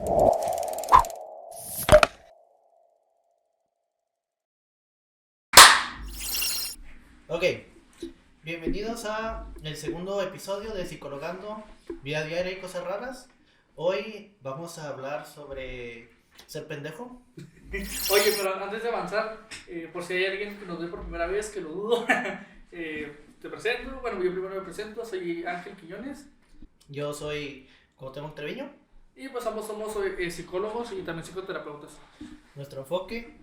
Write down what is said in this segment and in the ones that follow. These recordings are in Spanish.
Ok, bienvenidos a el segundo episodio de Psicologando, Vida Diaria y Cosas Raras. Hoy vamos a hablar sobre ser pendejo. Oye, pero antes de avanzar, por si hay alguien que nos ve por primera vez, que lo dudo, te presento. Bueno, yo primero me presento, soy Ángel Quiñones. Yo soy Cuauhtémoc Treviño. Y pues ambos somos psicólogos y también psicoterapeutas. Nuestro enfoque,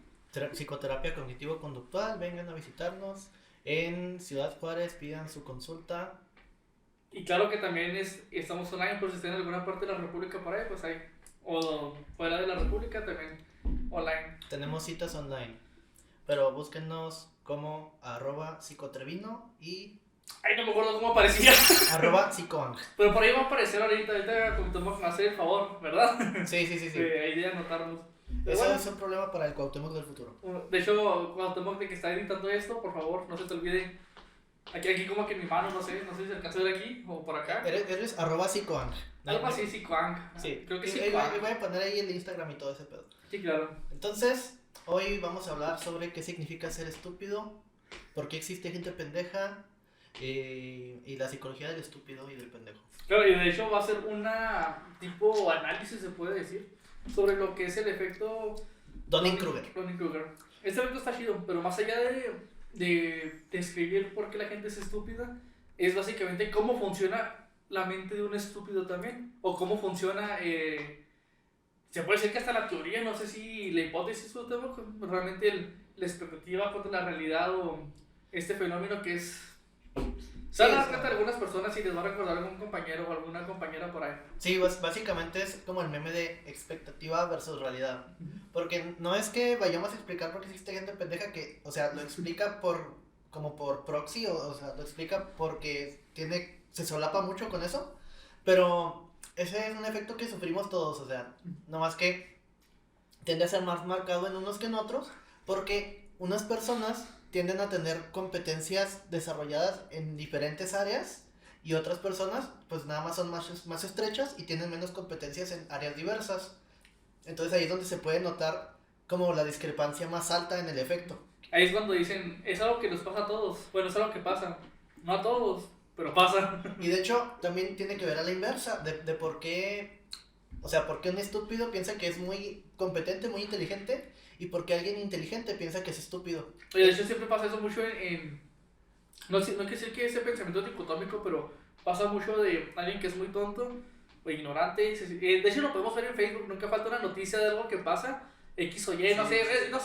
psicoterapia cognitivo-conductual. Vengan a visitarnos en Ciudad Juárez, pidan su consulta. Y claro que también estamos online, por si están en alguna parte de la República por ahí, pues ahí. O fuera de la República también online. Tenemos citas online, pero búsquennos como @psicotrevino y Ay, no me acuerdo cómo aparecía. @psicoang. Pero por ahí va a aparecer ahorita como te vamos a hacer el favor, ¿verdad? Sí. Ahí de anotarnos. Eso Bueno, es un problema para el Cuauhtémoc del futuro. de hecho, cuando que está editando esto, por favor, no se te olvide. Aquí como que en mi mano, no sé si se alcanza a ver aquí o por acá. Eres @psicoang. Algo así, Psicoang. Sí, Creo que sí. sí. Voy a poner ahí el Instagram y todo ese pedo. Sí, claro. Entonces, hoy vamos a hablar sobre qué significa ser estúpido, por qué existe gente pendeja y la psicología del estúpido y del pendejo. Claro, y de hecho va a ser una tipo análisis, se puede decir, sobre lo que es el efecto Dunning-Kruger. Dunning-Kruger. Este efecto está chido, pero más allá de describir por qué la gente es estúpida, es básicamente cómo funciona la mente de un estúpido también, o cómo funciona, se puede decir que hasta la teoría, no sé si la hipótesis o realmente la expectativa contra la realidad o este fenómeno que es... Se van a dar cuenta de algunas personas y les va a recordar algún compañero o alguna compañera por ahí. Sí, básicamente es como el meme de expectativa versus realidad. Porque no es que vayamos a explicar por qué existe gente pendeja que, o sea, lo explica como por proxy, o sea, lo explica porque se solapa mucho con eso. Pero ese es un efecto que sufrimos todos, o sea, nomás que tiende a ser más marcado en unos que en otros, porque unas personas tienden a tener competencias desarrolladas en diferentes áreas y otras personas pues nada más son más estrechas y tienen menos competencias en áreas diversas. Entonces ahí es donde se puede notar como la discrepancia más alta en el efecto. Ahí es cuando dicen, es algo que nos pasa a todos. Bueno, es algo que pasa. No a todos, pero pasa. Y de hecho también tiene que ver a la inversa de por qué, o sea, por qué un estúpido piensa que es muy competente, muy inteligente, y por qué alguien inteligente piensa que es estúpido. Y de hecho siempre pasa eso mucho no quiero decir que ese pensamiento dicotómico, pero pasa mucho de alguien que es muy tonto o ignorante. De hecho lo podemos ver en Facebook, nunca falta una noticia de algo que pasa, X o Y, no sé,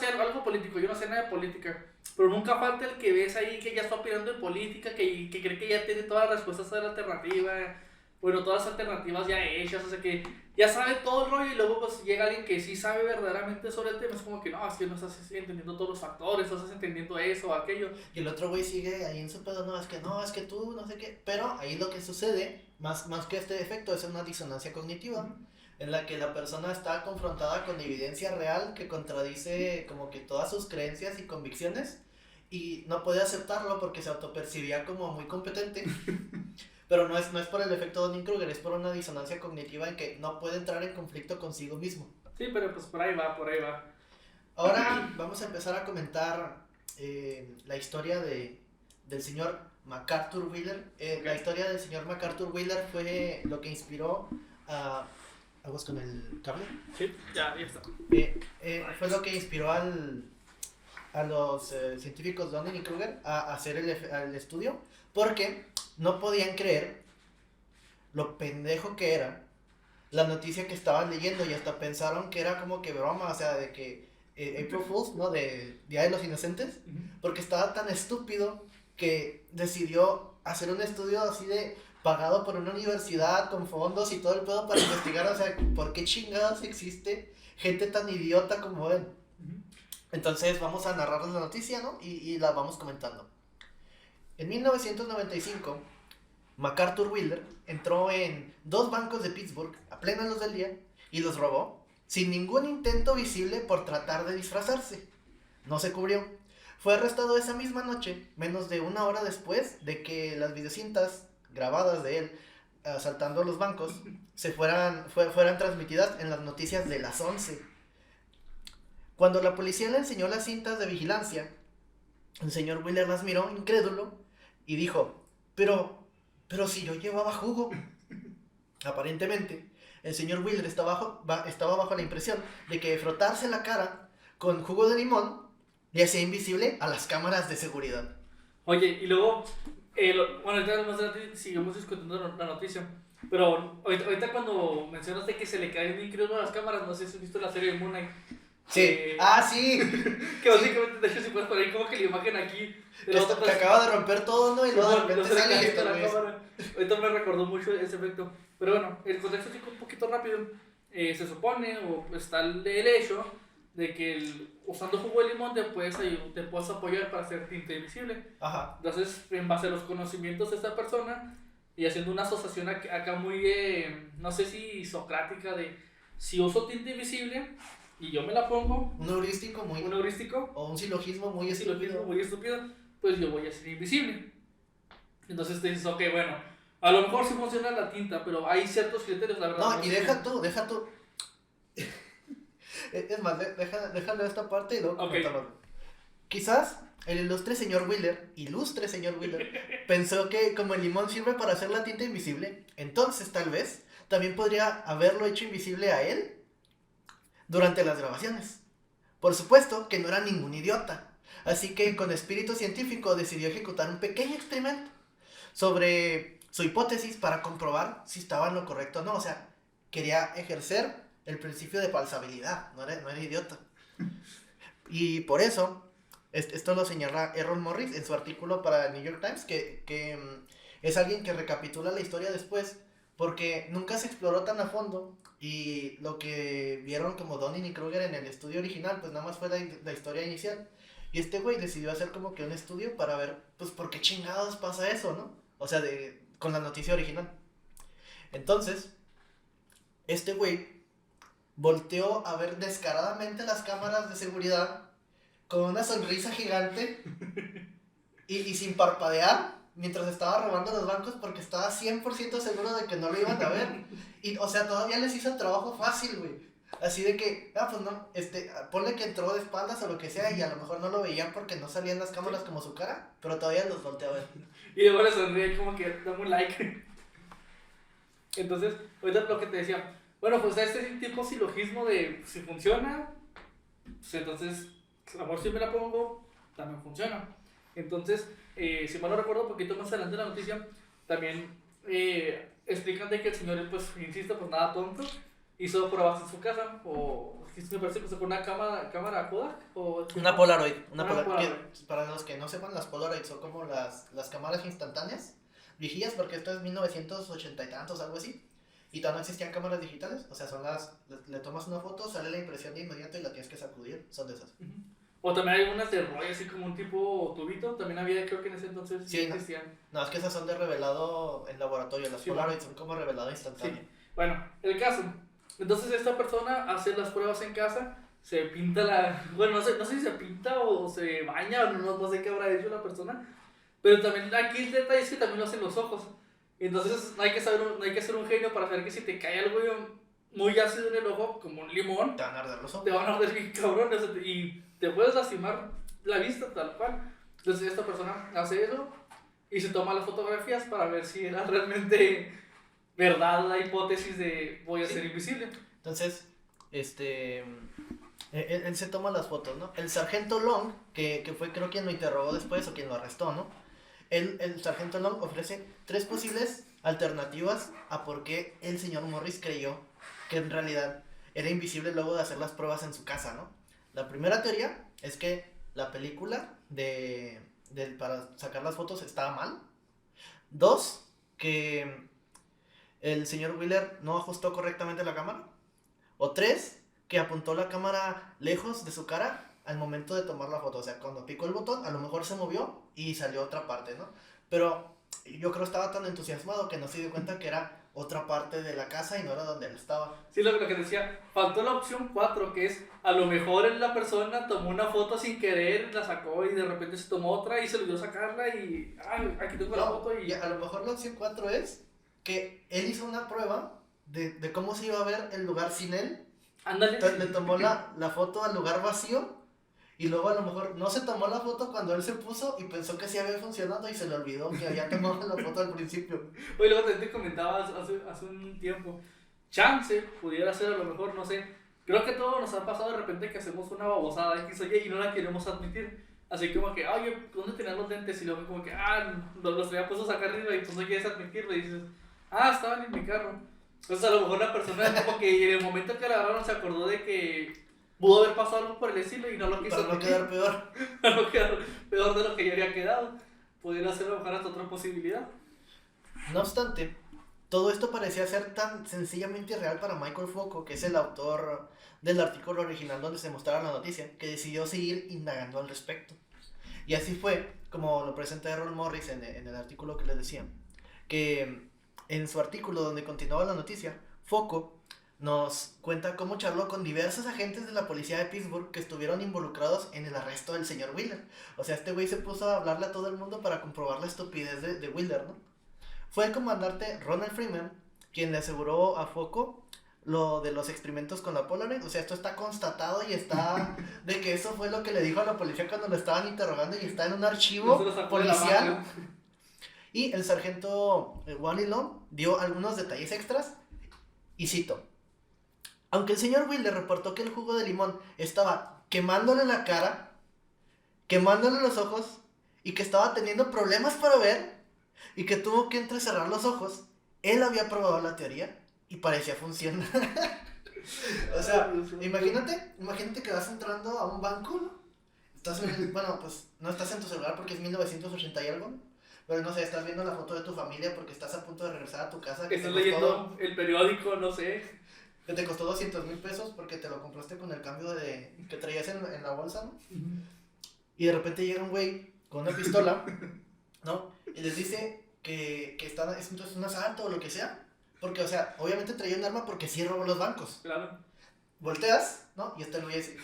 algo político, yo no sé nada de política. Pero nunca falta el que ves ahí que ya está opinando en política, que cree que ya tiene todas las respuestas a la alternativa. Bueno, todas las alternativas ya hechas, o sea que ya sabe todo el rollo y luego pues llega alguien que sí sabe verdaderamente sobre el tema. Es como que no, es que no estás entendiendo todos los factores, no estás entendiendo eso o aquello. Y el otro güey sigue ahí en su pedo, no, es que tú, no sé qué. Pero ahí lo que sucede, más que este efecto, es una disonancia cognitiva, en la que la persona está confrontada con evidencia real que contradice como que todas sus creencias y convicciones, y no puede aceptarlo porque se autopercibía como muy competente. Pero no es por el efecto Dunning-Kruger, es por una disonancia cognitiva en que no puede entrar en conflicto consigo mismo. Sí, pero pues por ahí va. Ahora vamos a empezar a comentar la historia del señor MacArthur Wheeler. Okay. La historia del señor MacArthur Wheeler fue lo que inspiró a... ¿Aguas con el cable? Sí, ya está. Fue lo que inspiró a los científicos Dunning y Kruger a hacer el estudio, porque no podían creer lo pendejo que era la noticia que estaban leyendo, y hasta pensaron que era como que broma, o sea, de que April Fools, ¿no? De Día de los Inocentes, porque estaba tan estúpido que decidió hacer un estudio así de pagado por una universidad con fondos y todo el pedo para investigar, o sea, por qué chingados existe gente tan idiota como él. Entonces vamos a narrarles la noticia, ¿no? Y la vamos comentando. En 1995, MacArthur Wheeler entró en 2 bancos de Pittsburgh a plena luz del día y los robó sin ningún intento visible por tratar de disfrazarse. No se cubrió. Fue arrestado esa misma noche, menos de 1 hora después de que las videocintas grabadas de él asaltando los bancos fueran transmitidas en las noticias de las 11. Cuando la policía le enseñó las cintas de vigilancia, el señor Wheeler las miró incrédulo y dijo, pero si yo llevaba jugo. Aparentemente, el señor Wheeler estaba bajo la impresión de que frotarse la cara con jugo de limón le hacía invisible a las cámaras de seguridad. Oye, y luego, bueno, ahorita más adelante seguimos discutiendo la noticia, pero ahorita cuando mencionaste que se le cae bien increíble a las cámaras, no sé si has visto la serie de Moon Knight. Sí, sí. Que básicamente, de hecho, si puedes poner como que la imagen aquí. Que acaba de romper todo, ¿no? Y luego de repente sale esto, la cámara. Ahorita me recordó mucho ese efecto. Pero bueno, el contexto es un poquito rápido. Se supone, o está el hecho, de que usando jugo de limón te puedes apoyar para hacer tinta invisible. Ajá. Entonces, en base a los conocimientos de esta persona, y haciendo una asociación acá muy, no sé si socrática, de si uso tinta invisible y yo me la pongo, un heurístico o un silogismo muy estúpido, pues yo voy a ser invisible. Entonces te dices, ok, bueno, a lo mejor sí funciona la tinta, pero hay ciertos criterios, la verdad. No, y deja tú. Es más, déjalo esta parte y luego comentamos. Quizás el ilustre señor Wheeler pensó que como el limón sirve para hacer la tinta invisible, entonces tal vez también podría haberlo hecho invisible a él durante las grabaciones. Por supuesto que no era ningún idiota, así que con espíritu científico decidió ejecutar un pequeño experimento sobre su hipótesis para comprobar si estaba en lo correcto o no. O sea, quería ejercer el principio de falsabilidad, no era idiota. Y por eso, esto lo señala Errol Morris en su artículo para el New York Times, que es alguien que recapitula la historia después, porque nunca se exploró tan a fondo, y lo que vieron como Donning y Kruger en el estudio original, pues nada más fue la historia inicial. Y este güey decidió hacer como que un estudio para ver, pues, por qué chingados pasa eso, ¿no? O sea, con la noticia original. Entonces, este güey volteó a ver descaradamente las cámaras de seguridad con una sonrisa gigante y sin parpadear mientras estaba robando los bancos, porque estaba 100% seguro de que no lo iban a ver. Y, o sea, todavía les hizo el trabajo fácil, güey. Así de que, pues no, ponle que entró de espaldas o lo que sea, y a lo mejor no lo veían porque no salían las cámaras como su cara, pero todavía los volteó a ver. Y luego le sonríe como que dame un like. Entonces, ahorita lo que te decía, bueno, pues este tipo de silogismo de si funciona, pues entonces, a lo mejor si me la pongo, también funciona. Entonces, si mal no recuerdo, un poquito más adelante en la noticia, también explican de que el señor, pues, insisto, pues nada tonto, hizo pruebas en su casa, o me parece que sacó una cámara Kodak, o una Polaroid. Para los que no sepan, las Polaroid son como las cámaras instantáneas, viejías, porque esto es 1980 y tantos, algo así, y todavía no existían cámaras digitales. O sea, son le tomas una foto, sale la impresión de inmediato y la tienes que sacudir, son de esas. O también hay unas de rollo, así como un tipo tubito, también había, creo que en ese entonces sí existían. No, es que esas son de revelado en laboratorio, las Polaroid son como revelado instantáneo. Sí. Bueno, el caso, entonces esta persona hace las pruebas en casa, se pinta bueno, no sé si se pinta o se baña, o no sé qué habrá hecho la persona, pero también aquí el detalle es que también lo hacen los ojos. Entonces no hay que ser un genio para saber que si te cae algo muy ácido en el ojo, como un limón, te van a arder los ojos. Te van a arder bien cabrón, y te puedes lastimar la vista tal cual. Entonces esta persona hace eso y se toma las fotografías para ver si era realmente verdad la hipótesis de voy a ser invisible. Entonces, él se toma las fotos, ¿no? El sargento Long, que fue creo quien lo interrogó después o quien lo arrestó, ¿no? El sargento Long ofrece 3 posibles alternativas a por qué el señor Morris creyó que en realidad era invisible luego de hacer las pruebas en su casa, ¿no? La primera teoría es que la película para sacar las fotos estaba mal. 2, que el señor Wheeler no ajustó correctamente la cámara. O 3, que apuntó la cámara lejos de su cara al momento de tomar la foto. O sea, cuando picó el botón, a lo mejor se movió y salió otra parte, ¿no? Pero yo creo que estaba tan entusiasmado que no se dio cuenta que era otra parte de la casa y no era donde él estaba. Sí, lo que decía, faltó la opción 4, que es a lo mejor la persona tomó una foto sin querer, la sacó y de repente se tomó otra y se olvidó sacarla y aquí tengo la foto y a lo mejor la opción 4 es que él hizo una prueba de cómo se iba a ver el lugar sin él. Ándale. Entonces le tomó la foto al lugar vacío y luego a lo mejor no se tomó la foto cuando él se puso y pensó que sí había funcionado y se le olvidó que había tomado la foto al principio. Oye, luego también te comentaba hace un tiempo, chance pudiera ser a lo mejor, no sé, creo que todo nos ha pasado de repente que hacemos una babosada X o Y y no la queremos admitir. Así como que, oye, ¿dónde tenían los lentes? Y luego como que, los tenía puestos acá arriba y pues no quieres admitirlo y dices, estaban en mi carro. Entonces a lo mejor la persona como que en el momento que la agarraron se acordó de que pudo haber pasado algo por el estilo y no lo quiso. Para no quedar peor. Para no quedar peor de lo que ya había quedado. Pudiera ser a lo mejor hasta otra posibilidad. No obstante, todo esto parecía ser tan sencillamente irreal para Michael Foucault, que es el autor del artículo original donde se mostraba la noticia, que decidió seguir indagando al respecto. Y así fue como lo presenta Errol Morris en el artículo que les decía, que en su artículo donde continuaba la noticia, Foucault nos cuenta cómo charló con diversos agentes de la policía de Pittsburgh que estuvieron involucrados en el arresto del señor Wheeler. O sea, este güey se puso a hablarle a todo el mundo para comprobar la estupidez de Wheeler, ¿no? Fue el comandante Ronald Freeman quien le aseguró a Foucault lo de los experimentos con la Polaroid. O sea, esto está constatado y está de que eso fue lo que le dijo a la policía cuando lo estaban interrogando y está en un archivo policial. Y el sargento Wally Long dio algunos detalles extras y cito: aunque el señor Wheeler reportó que el jugo de limón estaba quemándole la cara, quemándole los ojos y que estaba teniendo problemas para ver y que tuvo que entrecerrar los ojos, él había probado la teoría y parecía funcionar. O sea, imagínate que vas entrando a un banco, ¿no? Bueno, pues no estás en tu celular porque es 1980 y algo, ¿no? Pero no sé, estás viendo la foto de tu familia porque estás a punto de regresar a tu casa. Que estás leyendo el periódico, no sé. Que te costó 200,000 pesos porque te lo compraste con el cambio que traías en la bolsa, ¿no? Y de repente llega un güey con una pistola, ¿no? Y les dice que es entonces un asalto o lo que sea. Porque, o sea, obviamente traía un arma porque sí robó los bancos. Claro. Volteas, ¿no? Y está el güey así.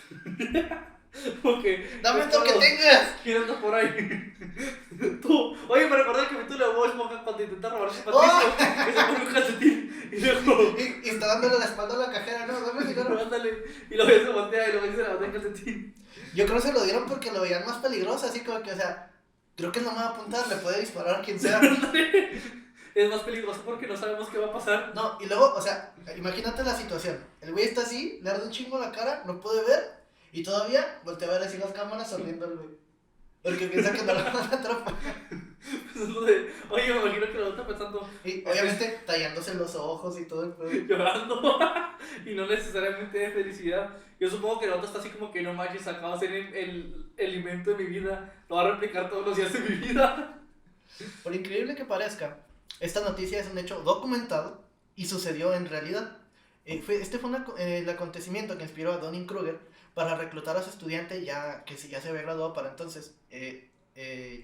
Okay. ¡Dame lo que tengas! ¿Quién anda por ahí? Tú. Oye, me recordé el capítulo de Bob Esponja cuando intenta robar su patricio. Que se pone un calcetín. Y luego. Y está dándole la espalda a la cajera, ¿no? Dame el dinero. Ándale. Y luego se voltea y luego dice la botella en calcetín. Yo creo que se lo dieron porque lo veían más peligroso, así como que, o sea, creo que no me va a apuntar, le puede disparar a quien sea. Es más peligroso porque no sabemos qué va a pasar. No, y luego, o sea, imagínate la situación. El güey está así, le arde un chingo la cara, no puede ver, y todavía voltea a ver así las cámaras sonriendo al güey. Porque piensa que no lo van a atrapar. Oye, me imagino que lo está pensando. Y obviamente tallándose los ojos y todo el pedo. Llorando. Y no necesariamente de felicidad. Yo supongo que el otro está así como que no manches, acabo de hacer el invento de mi vida. Lo voy a replicar todos los días de mi vida. Por increíble que parezca, esta noticia es un hecho documentado y sucedió en realidad. Este fue el acontecimiento que inspiró a Dunning-Kruger para reclutar a su estudiante, ya se había graduado para entonces,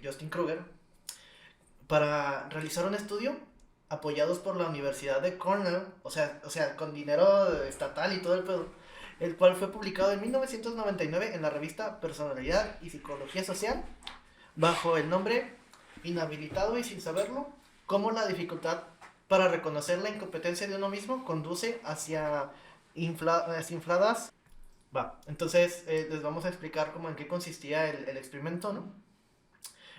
Justin Kruger, para realizar un estudio apoyados por la Universidad de Cornell, o sea, con dinero estatal y todo el pedo, el cual fue publicado en 1999 en la revista Personalidad y Psicología Social, bajo el nombre Inhabilitado y sin saberlo, cómo la dificultad para reconocer la incompetencia de uno mismo conduce hacia infladas. Entonces les vamos a explicar cómo en qué consistía el experimento, ¿no?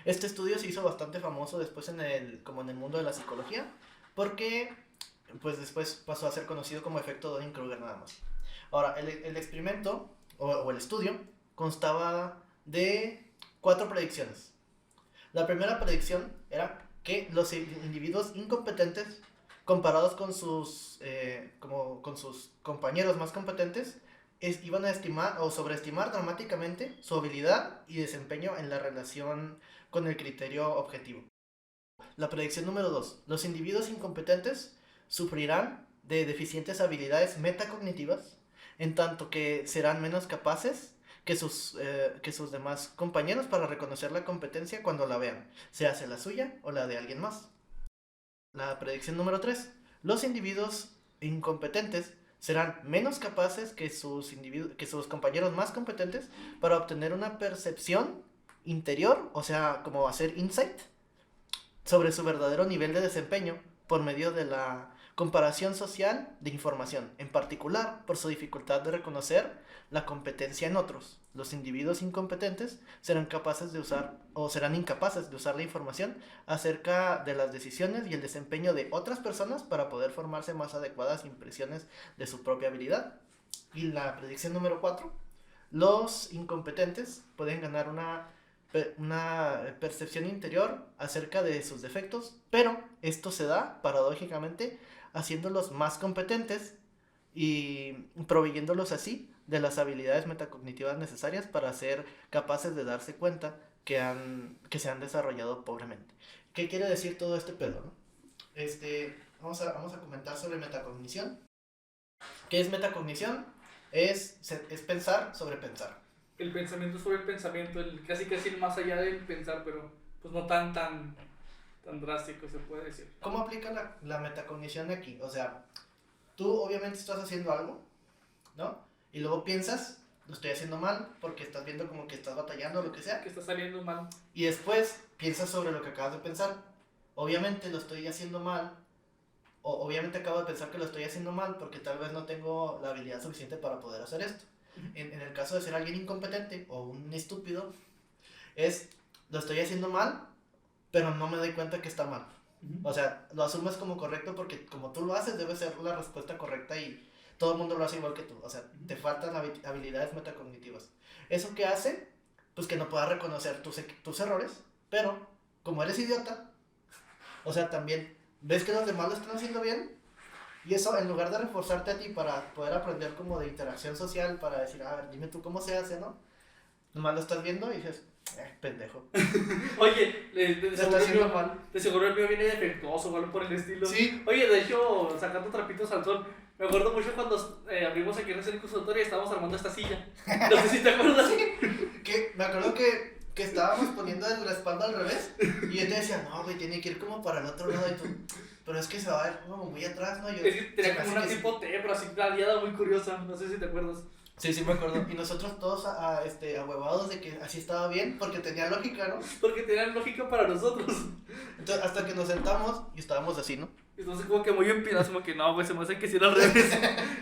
Este estudio se hizo bastante famoso después en el mundo de la psicología, porque pues después pasó a ser conocido como efecto Dunning-Kruger nada más. Ahora, el experimento o el estudio constaba de 4 predicciones. La primera predicción era que los individuos incompetentes, comparados con sus compañeros más competentes, iban a estimar o sobreestimar dramáticamente su habilidad y desempeño en la relación con el criterio objetivo. La predicción número 2. Los individuos incompetentes sufrirán de deficientes habilidades metacognitivas, en tanto que serán menos capaces que sus demás compañeros para reconocer la competencia cuando la vean, sea la suya o la de alguien más. La predicción número 3. Los individuos incompetentes serán menos capaces que sus compañeros más competentes para obtener una percepción interior, o sea, como hacer insight, sobre su verdadero nivel de desempeño por medio de la comparación social de información, en particular por su dificultad de reconocer la competencia en otros. Los individuos incompetentes serán capaces de usar o serán incapaces de usar la información acerca de las decisiones y el desempeño de otras personas para poder formarse más adecuadas impresiones de su propia habilidad. Y la predicción número 4, los incompetentes pueden ganar una percepción interior acerca de sus defectos, pero esto se da, paradójicamente, haciéndolos más competentes y proveyéndolos así de las habilidades metacognitivas necesarias para ser capaces de darse cuenta que se han desarrollado pobremente. ¿Qué quiere decir todo este pedo, no? Vamos a comentar sobre metacognición. ¿Qué es metacognición? Es pensar sobre pensar. El pensamiento sobre el pensamiento, el casi ir más allá del pensar, pero pues no tan drástico se puede decir. ¿Cómo aplica la metacognición aquí? O sea, tú obviamente estás haciendo algo, ¿no? Y luego piensas, lo estoy haciendo mal, porque estás viendo como que estás batallando o lo que sea. Que está saliendo mal. Y después piensas sobre lo que acabas de pensar. Obviamente lo estoy haciendo mal, o obviamente acabo de pensar que lo estoy haciendo mal porque tal vez no tengo la habilidad suficiente para poder hacer esto. En el caso de ser alguien incompetente o un estúpido, lo estoy haciendo mal, pero no me doy cuenta que está mal. O sea, lo asumes como correcto porque como tú lo haces debe ser la respuesta correcta y todo el mundo lo hace igual que tú. O sea, te faltan habilidades metacognitivas. ¿Eso qué hace? Pues que no puedas reconocer tus errores, pero como eres idiota, o sea, también ves que los demás lo están haciendo bien. Y eso, en lugar de reforzarte a ti para poder aprender como de interacción social, para decir, a ver, dime tú cómo se hace, ¿no? Nomás lo estás viendo y dices, pendejo. Oye, de seguro el mío viene defectuoso o algo por el estilo. Sí. Oye, de hecho, sacando trapitos al sol, me acuerdo mucho cuando abrimos aquí en el consultorio y estábamos armando esta silla. No sé si te acuerdas. Me acuerdo que estábamos poniendo la espalda al revés y yo te decía, no, güey, tiene que ir como para el otro lado y tú... Pero es que se va a ver como muy atrás, ¿no? Es que tenía como una tipo T, pero así planeada, muy curiosa. No sé si te acuerdas. Sí, me acuerdo. Y nosotros todos ahuevados de que así estaba bien, porque tenía lógica, ¿no? Porque tenía lógica para nosotros. Entonces, hasta que nos sentamos y estábamos así, ¿no? Entonces como que muy empinados, como que no, güey, se me hace que sí era al revés.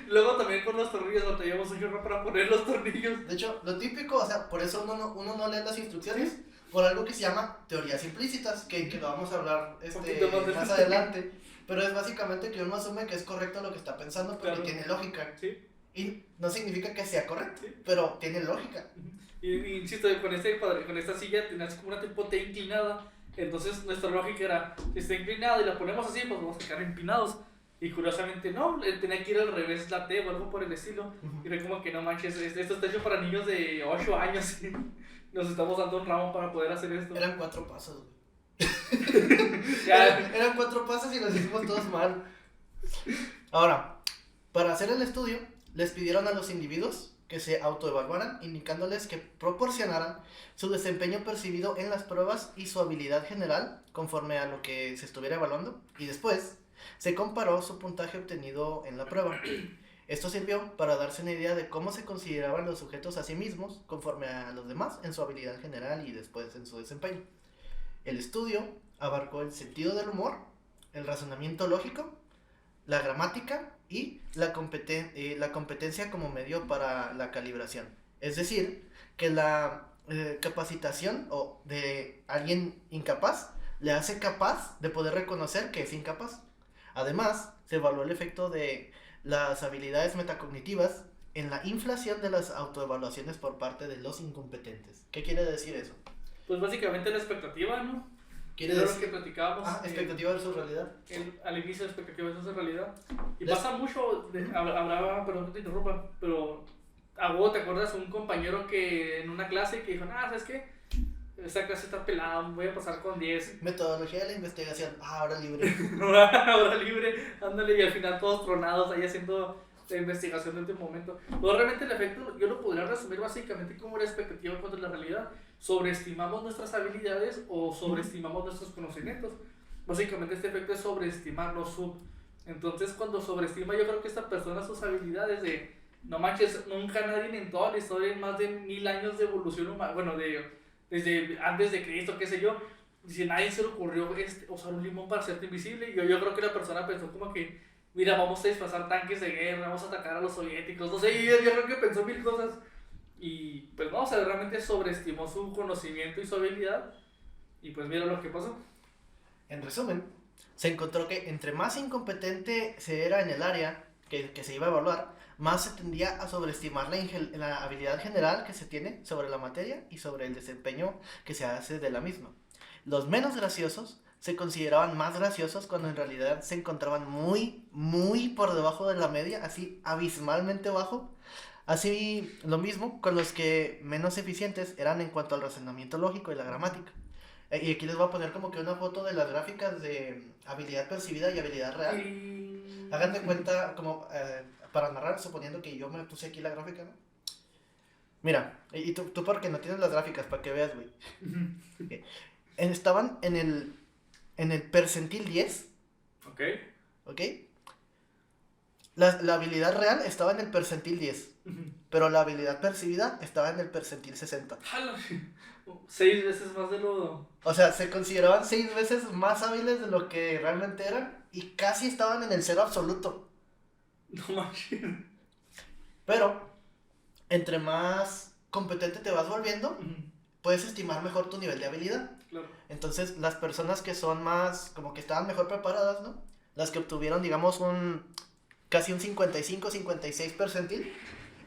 Luego también con los tornillos, batallamos un chorro para poner los tornillos. De hecho, lo típico, o sea, por eso uno no lee las instrucciones, por algo que se llama teorías implícitas, que lo vamos a hablar más adelante. Pero es básicamente que uno asume que es correcto lo que está pensando porque tiene lógica. Sí. Y no significa que sea correcto, pero tiene lógica. Y insisto, con esta silla tenías como una tipo T inclinada. Entonces nuestra lógica era, si está inclinada y la ponemos así, pues vamos a quedar empinados. Y curiosamente no, tenía que ir al revés la T o algo por el estilo. Y era como que no manches, esto está hecho para niños de 8 años. Nos estamos dando un ramo para poder hacer esto. Eran 4 pasos, güey. Eran 4 pasos y los hicimos todos mal. Ahora, para hacer el estudio, les pidieron a los individuos que se autoevaluaran, indicándoles que proporcionaran su desempeño percibido en las pruebas y su habilidad general conforme a lo que se estuviera evaluando, y después se comparó su puntaje obtenido en la prueba. Esto sirvió para darse una idea de cómo se consideraban los sujetos a sí mismos conforme a los demás en su habilidad general y después en su desempeño. El estudio abarcó el sentido del humor, el razonamiento lógico, la gramática y la competencia como medio para la calibración. Es decir, que la capacitación de alguien incapaz le hace capaz de poder reconocer que es incapaz. Además, se evaluó el efecto de las habilidades metacognitivas en la inflación de las autoevaluaciones por parte de los incompetentes. ¿Qué quiere decir eso? Pues básicamente la expectativa, ¿no? ¿Quiere decir? Lo que platicábamos. Expectativa versus realidad. Al inicio, expectativa versus realidad. Y pasa mucho, perdón que te interrumpa, pero a vos te acuerdas un compañero que en una clase que dijo, ¿sabes qué? Esta clase está pelada, voy a pasar con 10. Metodología de la investigación, ahora libre. Ahora libre, ándale, y al final todos tronados ahí haciendo la investigación de último momento. Pues realmente el efecto yo lo podría resumir básicamente como la expectativa contra la realidad. Sobreestimamos nuestras habilidades o sobreestimamos nuestros conocimientos. Básicamente este efecto es sobreestimar, no sub. Entonces cuando sobreestima, yo creo que esta persona sus habilidades de, no manches, nunca nadie en toda la historia, en más de 1000 años de evolución humana, bueno, desde antes de Cristo, qué sé yo, dice, nadie se le ocurrió usar un limón para hacerte invisible. Y yo creo que la persona pensó como que, mira, vamos a disfrazar tanques de guerra, vamos a atacar a los soviéticos, no sé, yo creo que pensó mil cosas. Y pues no, o sea, realmente sobreestimó su conocimiento y su habilidad. Y pues mira lo que pasó. En resumen, se encontró que entre más incompetente se era en el área que se iba a evaluar, más se tendía a sobreestimar la habilidad general que se tiene sobre la materia y sobre el desempeño que se hace de la misma. Los menos graciosos se consideraban más graciosos cuando en realidad se encontraban muy, muy por debajo de la media, así abismalmente bajo. Así lo mismo con los que menos eficientes eran en cuanto al razonamiento lógico y la gramática. Y aquí les voy a poner como que una foto de las gráficas de habilidad percibida y habilidad real. Hagan de cuenta, como para narrar, suponiendo que yo me puse aquí la gráfica, ¿no? Mira, y tú porque no tienes las gráficas, para que veas, güey. Estaban en el percentil 10. Ok. ¿Ok? La habilidad real estaba en el percentil 10. Pero la habilidad percibida estaba en el percentil 60. 6 veces más de lo... O sea, se consideraban 6 veces más hábiles de lo que realmente eran. Y casi estaban en el cero absoluto. No manches. Pero, entre más competente te vas volviendo, puedes estimar mejor tu nivel de habilidad. Claro. Entonces, las personas que son más, como que estaban mejor preparadas, ¿no? Las que obtuvieron, digamos, casi un 55-56 percentil,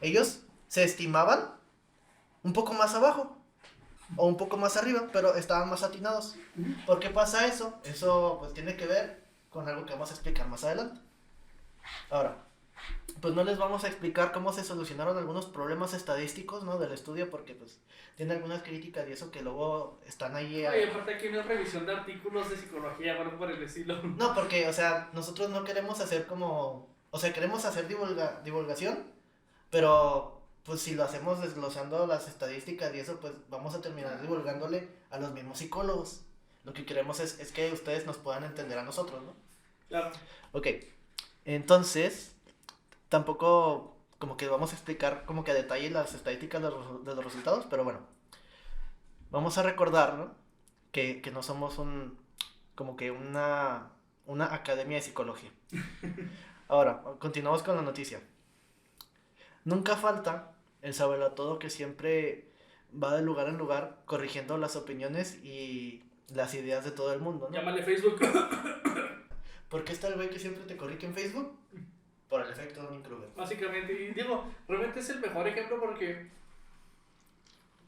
ellos se estimaban un poco más abajo o un poco más arriba, pero estaban más atinados. ¿Por qué pasa eso? Eso pues tiene que ver con algo que vamos a explicar más adelante. Ahora, pues no les vamos a explicar cómo se solucionaron algunos problemas estadísticos, ¿no? Del estudio, porque pues tiene algunas críticas y eso que luego están ahí. Oye, aparte aquí una revisión de artículos de psicología, bueno, por el estilo. No, porque, o sea, nosotros no queremos hacer o sea, queremos hacer divulgación, pero pues si lo hacemos desglosando las estadísticas y eso, pues vamos a terminar divulgándole a los mismos psicólogos. Lo que queremos es que ustedes nos puedan entender a nosotros, ¿no? Claro. Ok, entonces, tampoco como que vamos a explicar como que a detalle las estadísticas de los resultados, pero bueno, vamos a recordar, ¿no? Que no somos como que una academia de psicología. Ahora, continuamos con la noticia. Nunca falta el sabelotodo que siempre va de lugar en lugar corrigiendo las opiniones y las ideas de todo el mundo, ¿no? Llámale Facebook. ¿Por qué está el güey que siempre te corrige en Facebook? Por el efecto Dunning-Kruger. Básicamente, y digo, realmente es el mejor ejemplo porque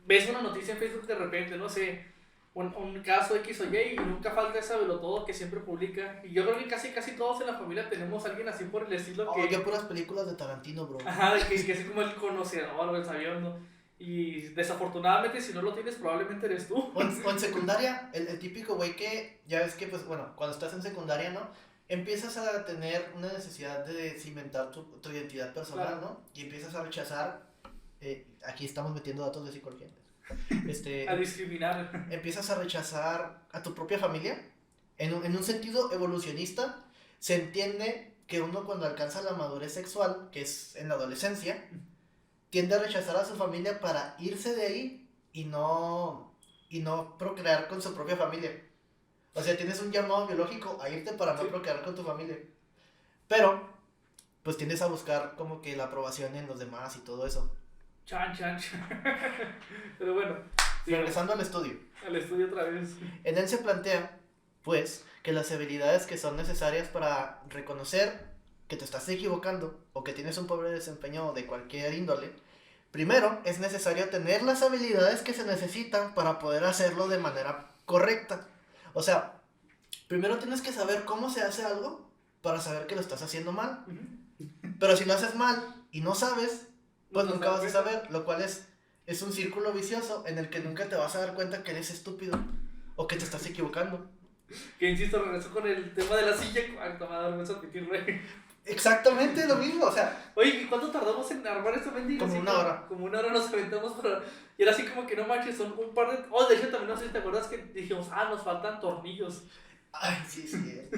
ves una noticia en Facebook de repente, no sé, un caso X o Y y nunca falta ese todo que siempre publica. Y yo creo que casi todos en la familia tenemos a alguien así por el estilo que... Yo puras películas de Tarantino, bro. Ajá, que es como el conocedor o el sabiendo. Y desafortunadamente si no lo tienes probablemente eres tú. O en secundaria, el típico güey que, ya ves que pues bueno, cuando estás en secundaria, ¿no? Empiezas a tener una necesidad de cimentar tu identidad personal, claro, ¿no? Y empiezas a rechazar, aquí estamos metiendo datos de psicología. A discriminar. Empiezas a rechazar a tu propia familia. En un sentido evolucionista, se entiende que uno cuando alcanza la madurez sexual, que es en la adolescencia, tiende a rechazar a su familia para irse de ahí y no procrear con su propia familia. O sea, tienes un llamado biológico a irte para no procrear con tu familia. Pero, pues tiendes a buscar como que la aprobación en los demás y todo eso. Chan. Pero bueno. Regresando al estudio. Al estudio otra vez. En él se plantea, pues, que las habilidades que son necesarias para reconocer que te estás equivocando o que tienes un pobre desempeño de cualquier índole, primero es necesario tener las habilidades que se necesitan para poder hacerlo de manera correcta. O sea, primero tienes que saber cómo se hace algo para saber que lo estás haciendo mal. Pero si lo haces mal y no sabes, pues nunca vas a saber, lo cual es un círculo vicioso en el que nunca te vas a dar cuenta que eres estúpido o que te estás equivocando. Que insisto, regreso con el tema de la silla. Ay, toma, darme eso admitir, güey. Exactamente lo mismo, o sea. Oye, ¿y cuánto tardamos en armar esta mendiga? Como una hora. Como una hora nos aventamos para... Y era así como que no manches, son un par de... Oh, de hecho también no sé si te acuerdas que dijimos, nos faltan tornillos. Ay, sí, es cierto.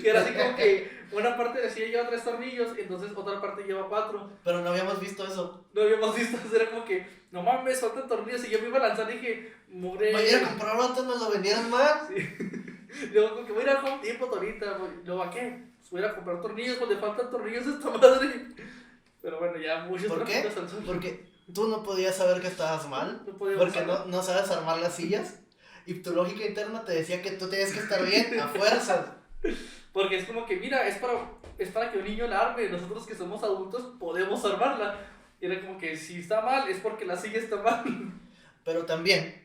Y era así como que una parte decía lleva 3 tornillos, entonces otra parte lleva 4. Pero no habíamos visto eso. No habíamos visto, era como que, no mames, faltan tornillos. Y yo me iba a lanzar y dije, mugre. Voy a ir a comprar otro, nos lo vendieron mal. Sí. Luego, como que voy a ir a Home Depot ahorita. Luego, ¿a qué? Pues voy a ir a comprar tornillos, pues le faltan tornillos a esta madre. Pero bueno, ya muchos ¿Por qué? trapitos al sol. Porque tú no podías saber que estabas mal. No podíamos Porque saber. no sabes armar las sillas. Y tu lógica interna te decía que tú tenías que estar bien a fuerzas. Porque es como que, mira, es para que un niño la arme. Nosotros que somos adultos podemos armarla. Y era como que si está mal, es porque la silla está mal. Pero también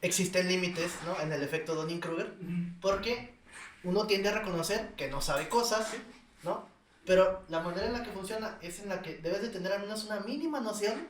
existen límites, ¿no? En el efecto Dunning-Kruger. Porque uno tiende a reconocer que no sabe cosas, ¿no? Pero la manera en la que funciona es en la que debes de tener al menos una mínima noción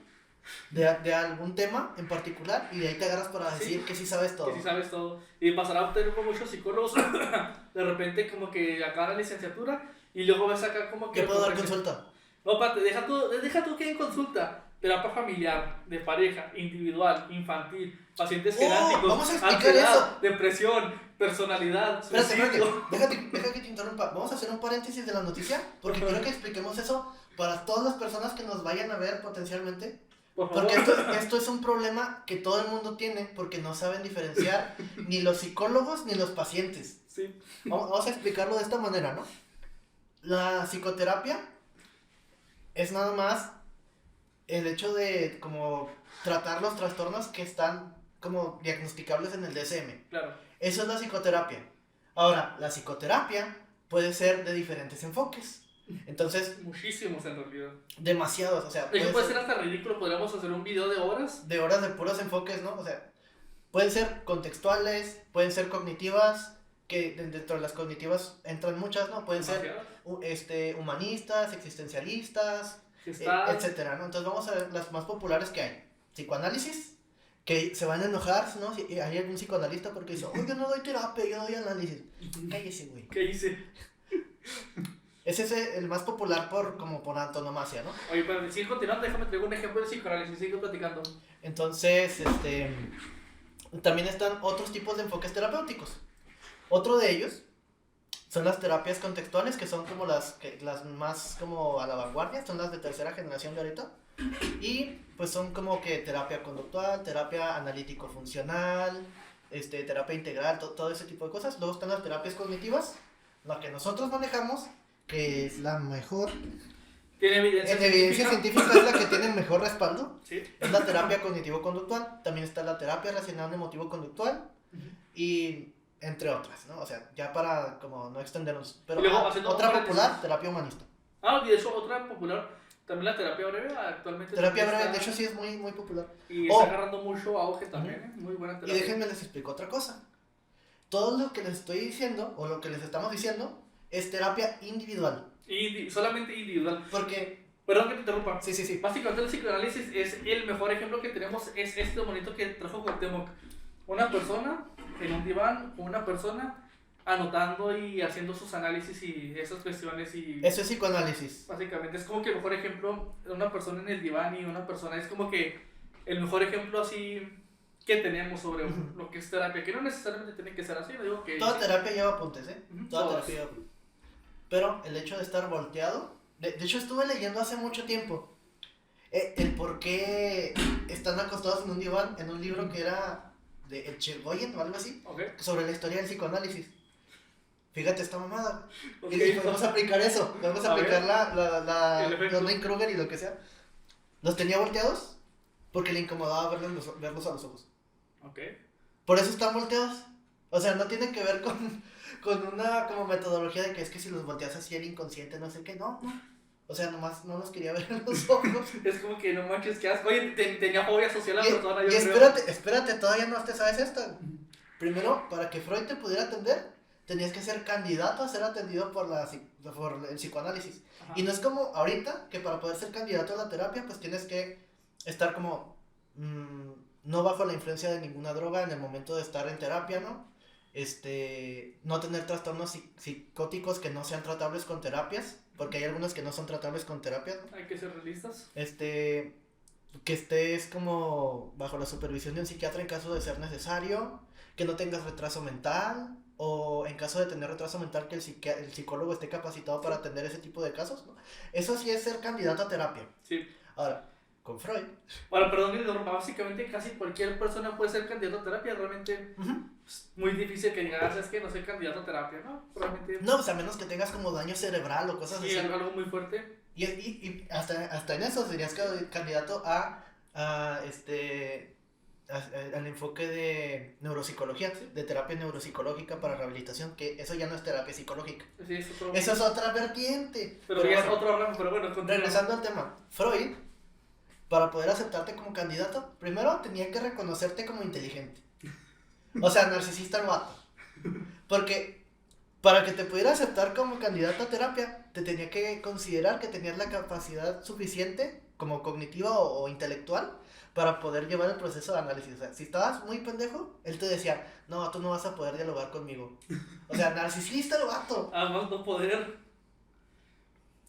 de algún tema en particular y de ahí te agarras para decir que sí sabes todo. Que sí sabes todo. Y pasará a tener con muchos psicólogos de repente como que acaban la licenciatura y luego ves acá como que... ¿Qué puedo dar consulta? No, espérate, deja tú que en consulta. Terapia familiar, de pareja, individual, infantil, pacientes geráticos, vamos a explicar ansiedad, eso. depresión, personalidad, Espérate, suicidio. deja que te interrumpa. Vamos a hacer un paréntesis de la noticia porque quiero que expliquemos eso para todas las personas que nos vayan a ver potencialmente. Por favor. Porque esto es un problema que todo el mundo tiene porque no saben diferenciar ni los psicólogos ni los pacientes. Sí. Vamos a explicarlo de esta manera, ¿no? La psicoterapia es nada más el hecho de como tratar los trastornos que están como diagnosticables en el DSM. Claro. Eso es la psicoterapia. Ahora, la psicoterapia puede ser de diferentes enfoques. Entonces, Muchísimos en realidad. demasiados, o sea, De hecho, puede ser hasta ridículo. Podríamos hacer un video de horas. de horas de puros enfoques, ¿no? O sea, pueden ser contextuales, pueden ser cognitivas, que dentro de las cognitivas entran muchas, ¿no? Pueden ser humanistas, existencialistas, etcétera, ¿no? Entonces vamos a ver las más populares que hay. Psicoanálisis, que se van a enojar, ¿no? Si hay algún psicoanalista porque dice, yo no doy terapia, yo doy análisis. Cállese, güey. ¿Qué hice? Ese es el más popular por antonomasia, ¿no? Oye, pero sigue continuando, déjame traer un ejemplo de psicoanálisis, sigue platicando. Entonces, también están otros tipos de enfoques terapéuticos. Otro de ellos son las terapias contextuales, que son como las más como a la vanguardia, son las de tercera generación de ahorita. Y pues son como que terapia conductual, terapia analítico-funcional, terapia integral, todo ese tipo de cosas. Luego están las terapias cognitivas, la que nosotros manejamos, que es la mejor. ¿Tiene evidencia En evidencia científica es la que tiene el mejor respaldo. Sí. Es la terapia cognitivo-conductual. También está la terapia racional emotivo-conductual. Y entre otras, ¿no? O sea, ya para como no extendernos. Pero otra popular, terapia humanista. Y de hecho, otra popular, también la terapia breve, actualmente. Terapia breve, de hecho sí es muy, muy popular. Y está agarrando mucho auge también, Muy buena terapia. Y déjenme les explico otra cosa. Todo lo que les estoy diciendo, o lo que les estamos diciendo, es terapia individual. Solamente individual. Porque... Perdón que te interrumpa. Sí. Básicamente el psicoanálisis es el mejor ejemplo que tenemos, es este bonito que trajo Cuauhtémoc. Una persona en un diván, una persona anotando y haciendo sus análisis y esas cuestiones y... Eso es psicoanálisis. Básicamente es como que el mejor ejemplo de una persona en el diván y una persona es como que el mejor ejemplo así que tenemos sobre lo que es terapia, que no necesariamente tiene que ser así, no digo que... Toda terapia lleva apuntes, Toda Todas. terapia lleva apuntes. Pero el hecho de estar volteado, de hecho estuve leyendo hace mucho tiempo el por qué están acostados en un diván, en un libro que era de Echegoyen o algo así, sobre la historia del psicoanálisis. Fíjate esta mamada. Y dije, podemos aplicar eso, podemos aplicar los Dunning-Kruger y lo que sea. Los tenía volteados porque le incomodaba verlos a los ojos. Por eso están volteados. O sea, no tiene que ver con una como metodología de que es que si los volteas así el inconsciente, no sé qué, no. O sea, nomás no los quería ver en los ojos. Es como que no manches, qué asco. Oye, tenía fobia social a la persona. Y espérate, todavía no te sabes esta. Primero, para que Freud te pudiera atender, tenías que ser candidato a ser atendido por el psicoanálisis. Ajá. Y no es como ahorita, que para poder ser candidato a la terapia, pues tienes que estar como no bajo la influencia de ninguna droga en el momento de estar en terapia, ¿no? No tener trastornos psicóticos que no sean tratables con terapias, porque hay algunos que no son tratables con terapias, ¿no? Hay que ser realistas. que estés como bajo la supervisión de un psiquiatra en caso de ser necesario, que no tengas retraso mental, o en caso de tener retraso mental que el psicólogo esté capacitado para atender ese tipo de casos, ¿no? Eso sí es ser candidato a terapia. Sí. Ahora, con Freud. Bueno, perdón, básicamente casi cualquier persona puede ser candidato a terapia, realmente es muy difícil que digas, es que no soy candidato a terapia, ¿no? Realmente. No, pues a menos que tengas como daño cerebral o cosas sí, así. algo muy fuerte. Y hasta en eso serías candidato al enfoque de neuropsicología, de terapia neuropsicológica para rehabilitación, que eso ya no es terapia psicológica. Sí, Eso es otra vertiente. Pero ya es otro ramo, pero bueno, regresando al tema, Freud, para poder aceptarte como candidato, primero tenía que reconocerte como inteligente. O sea, narcisista el vato. Porque para que te pudiera aceptar como candidato a terapia, te tenía que considerar que tenías la capacidad suficiente, como cognitiva o intelectual, para poder llevar el proceso de análisis. O sea, si estabas muy pendejo, él te decía, no, tú no vas a poder dialogar conmigo. O sea, narcisista el vato. Además, no poder.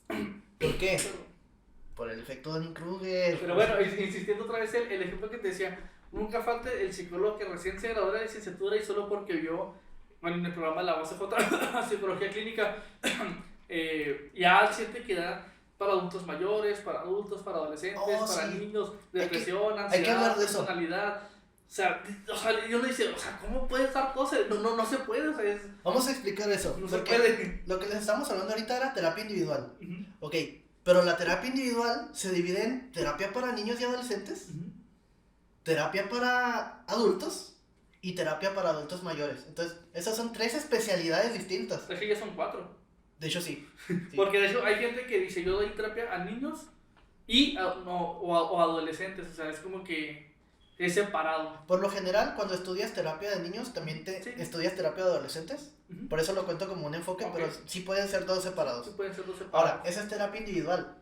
¿Por qué? Por el efecto Dunning-Kruger. Pero bueno, insistiendo otra vez el ejemplo que te decía, nunca falta el psicólogo que recién se graduó de la licenciatura y solo porque vio, bueno, en el programa La OCJ, Psicología Clínica, ya siente que da para adultos mayores, para adultos, para adolescentes, para niños, depresión, ansiedad, personalidad. O sea, yo le dice, o sea, ¿cómo puedes dar cosas? No se puede, o sea, Vamos a explicar eso. No se puede. Lo que les estamos hablando ahorita era terapia individual. Ok, pero la terapia individual se divide en terapia para niños y adolescentes, terapia para adultos y terapia para adultos mayores. Entonces, esas son 3 especialidades distintas. De hecho, ya son 4. De hecho, sí. Porque de hecho hay gente que dice, yo doy terapia a niños y o adolescentes, o sea, es como que es separado. Por lo general, cuando estudias terapia de niños, también estudias terapia de adolescentes. Por eso lo cuento como un enfoque, pero sí pueden ser 2 separados. Sí pueden ser 2 separados. Ahora, esa es terapia individual.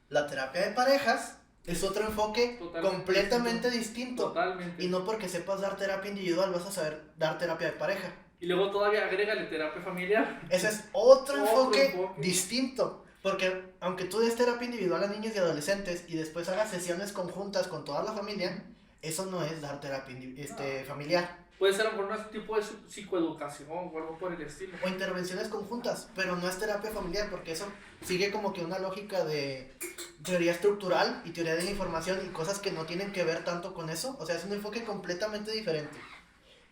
La terapia de parejas es otro enfoque completamente distinto. Totalmente. Y no porque sepas dar terapia individual vas a saber dar terapia de pareja. Y luego todavía agrégale terapia familiar. Ese es otro enfoque distinto. Porque aunque tú des terapia individual a niños y adolescentes y después hagas sesiones conjuntas con toda la familia, eso no es dar terapia familiar. Puede ser por un tipo de psicoeducación o algo por el estilo. O intervenciones conjuntas, pero no es terapia familiar porque eso sigue como que una lógica de teoría estructural y teoría de la información y cosas que no tienen que ver tanto con eso. O sea, es un enfoque completamente diferente.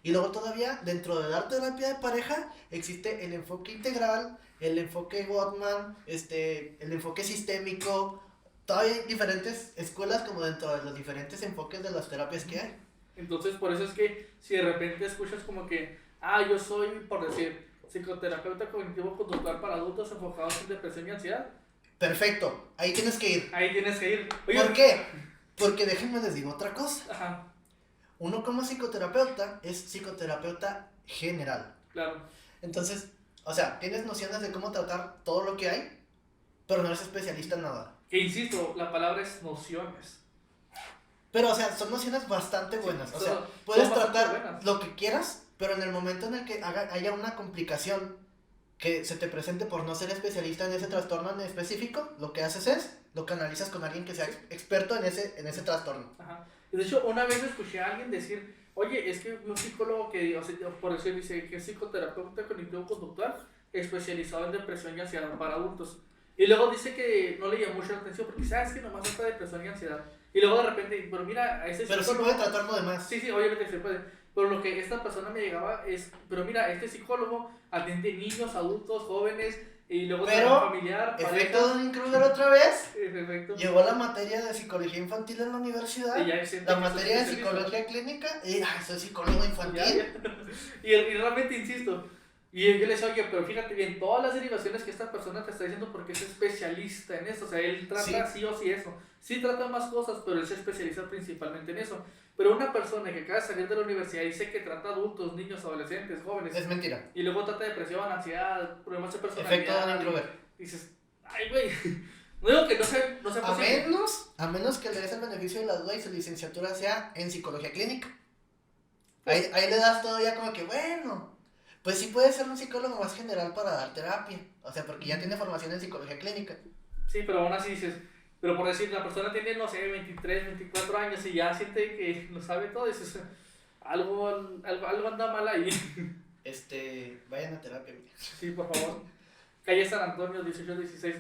Y luego todavía, dentro de dar terapia de pareja, existe el enfoque integral, el enfoque Gottman, el enfoque sistémico. Todavía hay diferentes escuelas como dentro de los diferentes enfoques de las terapias que hay. Entonces, por eso es que si de repente escuchas como que, yo soy, por decir, psicoterapeuta cognitivo-conductual para adultos enfocados en depresión y ansiedad. Perfecto, ahí tienes que ir. Ahí tienes que ir. Oye, ¿por qué? Porque déjenme les digo otra cosa. Ajá. Uno como psicoterapeuta es psicoterapeuta general. Claro. Entonces, o sea, tienes nociones de cómo tratar todo lo que hay, pero no eres especialista en nada. Que insisto, la palabra es nociones. Pero, o sea, son nociones bastante buenas. Sí, o sea, puedes tratar lo que quieras, pero en el momento en el que haya una complicación que se te presente por no ser especialista en ese trastorno en específico, lo que haces es, lo canalizas con alguien que sea experto en ese trastorno. Ajá. De hecho, una vez escuché a alguien decir, oye, es que un psicólogo que, o sea, por eso dice que es psicoterapeuta cognitivo-conductual especializado en depresión y ansiedad para adultos. Y luego dice que no le llamó mucho la atención porque sabes que nomás está depresión y ansiedad. Y luego de repente, pero mira, a ese psicólogo... Pero sí puede tratar lo demás. Sí, obviamente se puede. Pero lo que esta persona me llegaba es, pero mira, este psicólogo atiende niños, adultos, jóvenes, y luego pero, familiar, efecto Dunning-Kruger otra vez, perfecto. Llevó la materia de psicología infantil en la universidad, la materia de psicología clínica, y soy psicólogo infantil. Y realmente insisto, y yo le decía, oye, pero fíjate bien, todas las derivaciones que esta persona te está diciendo porque es especialista en eso, o sea, él trata sí o sí eso. Sí trata más cosas, pero él se especializa principalmente en eso. Pero una persona que acaba de salir de la universidad y dice que trata adultos, niños, adolescentes, jóvenes. Es mentira. Y luego trata depresión, ansiedad, problemas de personalidad. Efecto Dunning-Kruger. Dices, ay, güey. No digo que no sea posible. A menos que le des el beneficio de la duda y su licenciatura sea en psicología clínica. Ahí le das todavía como que, bueno, pues sí puede ser un psicólogo más general para dar terapia. O sea, porque ya tiene formación en psicología clínica. Sí, pero aún así dices, Pero por decir, la persona tiene, no sé, 23, 24 años y ya siente que lo sabe todo, y dices, algo anda mal ahí. Vayan a terapia. Sí, por favor. Calle San Antonio, 1816.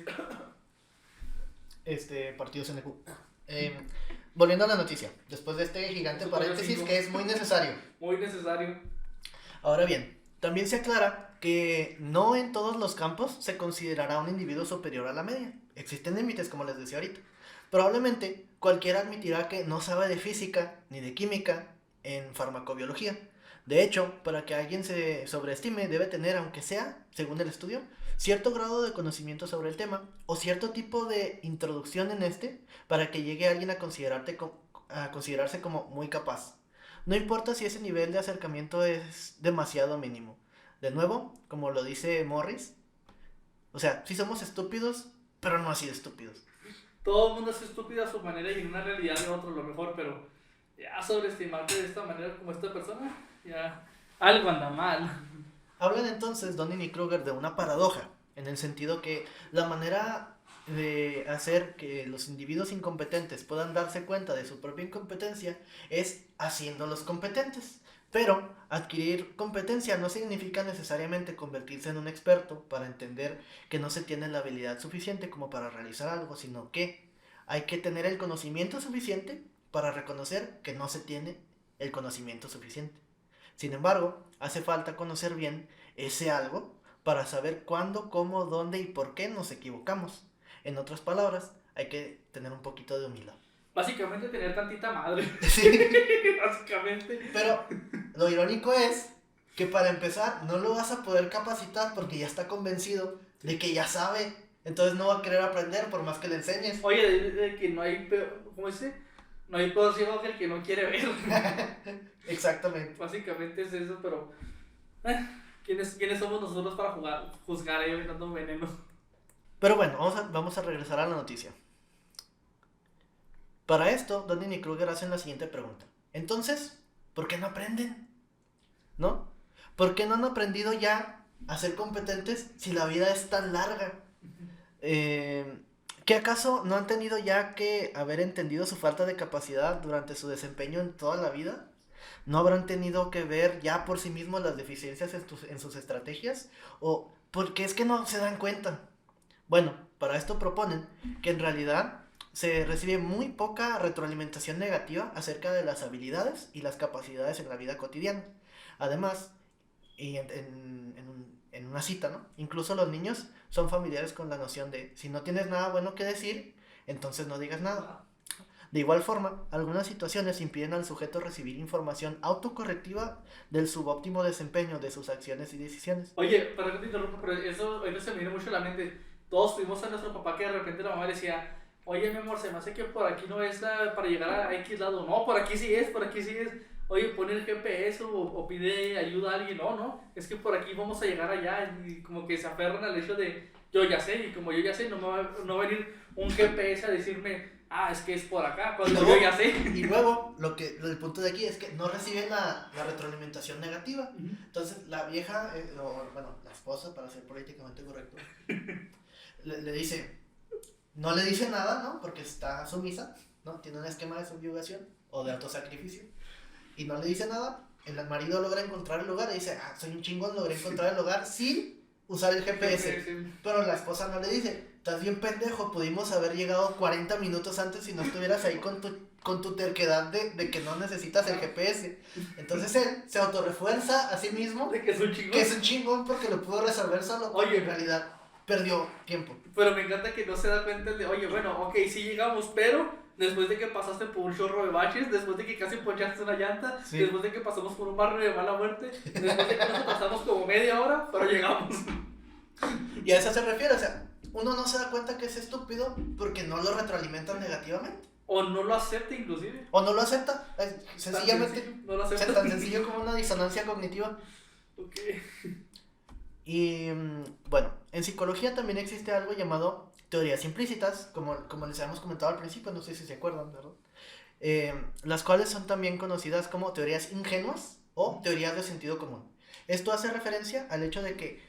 Partido CNQ. Volviendo a la noticia, después de este gigante paréntesis que es muy necesario. Muy necesario. Ahora bien, también se aclara que no en todos los campos se considerará un individuo superior a la media. Existen límites, como les decía ahorita. Probablemente cualquiera admitirá que no sabe de física ni de química en farmacobiología. De hecho, para que alguien se sobreestime, debe tener, aunque sea, según el estudio, cierto grado de conocimiento sobre el tema o cierto tipo de introducción en para que llegue alguien a considerarse como muy capaz. No importa si ese nivel de acercamiento es demasiado mínimo. De nuevo, como lo dice Morris, o sea, sí somos estúpidos, pero no así de estúpidos. Todo el mundo es estúpido a su manera y en una realidad de otro lo mejor, pero ya sobreestimarte de esta manera como esta persona, ya algo anda mal. Hablan entonces Dunning y Kruger de una paradoja, en el sentido que la manera de hacer que los individuos incompetentes puedan darse cuenta de su propia incompetencia es haciéndolos competentes. Pero adquirir competencia no significa necesariamente convertirse en un experto para entender que no se tiene la habilidad suficiente como para realizar algo, sino que hay que tener el conocimiento suficiente para reconocer que no se tiene el conocimiento suficiente. Sin embargo, hace falta conocer bien ese algo para saber cuándo, cómo, dónde y por qué nos equivocamos. En otras palabras, hay que tener un poquito de humildad. Básicamente tener tantita madre. Sí. Básicamente. Pero lo irónico es que para empezar no lo vas a poder capacitar porque ya está convencido de que ya sabe. Entonces no va a querer aprender por más que le enseñes. Oye, de que no hay peor, ¿cómo dice? No hay peor ciego que el que no quiere ver. Exactamente. Básicamente es eso, pero ¿quiénes somos nosotros para juzgar ahí aventando veneno? Pero bueno, vamos a regresar a la noticia. Para esto, Dunning y Kruger hacen la siguiente pregunta. Entonces, ¿por qué no aprenden? ¿No? ¿Por qué no han aprendido ya a ser competentes si la vida es tan larga? ¿Qué acaso no han tenido ya que haber entendido su falta de capacidad durante su desempeño en toda la vida? ¿No habrán tenido que ver ya por sí mismos las deficiencias en sus estrategias? ¿O porque es que no se dan cuenta? Bueno, para esto proponen que en realidad se recibe muy poca retroalimentación negativa acerca de las habilidades y las capacidades en la vida cotidiana. Además, y en una cita, ¿no? Incluso los niños son familiares con la noción de si no tienes nada bueno que decir, entonces no digas nada. De igual forma, algunas situaciones impiden al sujeto recibir información autocorrectiva del subóptimo desempeño de sus acciones y decisiones. Oye, perdón que te interrumpa, pero eso ahorita se me viene mucho a la mente. Todos tuvimos a nuestro papá que de repente la mamá le decía, oye mi amor, se me hace que por aquí no es para llegar a X lado. No, por aquí sí es, por aquí sí es. Oye, pon el GPS o pide ayuda a alguien. No, es que por aquí vamos a llegar allá. Y como que se aferran al hecho de yo ya sé, y como yo ya sé, no va a venir un GPS a decirme, es que es por acá, cuando luego, yo ya sé. Y luego, el punto de aquí es que no reciben la retroalimentación negativa. Entonces, la vieja, la esposa, para ser políticamente correcto, le dice, no le dice nada, ¿no? Porque está sumisa, ¿no? Tiene un esquema de subyugación o de autosacrificio. Y no le dice nada. El marido logra encontrar el lugar y dice, soy un chingón, logré encontrar el lugar sin usar el GPS. Pero la esposa no le dice, estás bien pendejo, pudimos haber llegado 40 minutos antes si no estuvieras ahí con tu terquedad de que no necesitas el GPS. Entonces él se autorrefuerza a sí mismo de que es un chingón porque lo pudo resolver solo. Oye, en realidad perdió tiempo. Pero me encanta que no se da cuenta de, oye, bueno, ok, sí llegamos, pero después de que pasaste por un chorro de baches, después de que casi ponchaste una llanta, sí. Después de que pasamos por un barrio de mala muerte, después de que nos pasamos como media hora, pero llegamos. Y a eso se refiere, o sea, uno no se da cuenta que es estúpido porque no lo retroalimentan negativamente. O no lo acepta inclusive. O no lo acepta, sencillamente. No lo acepta. Tan sencillo como una disonancia cognitiva. Ok. Y bueno, en psicología también existe algo llamado teorías implícitas, como les habíamos comentado al principio, no sé si se acuerdan, ¿verdad? Las cuales son también conocidas como teorías ingenuas o teorías de sentido común. Esto hace referencia al hecho de que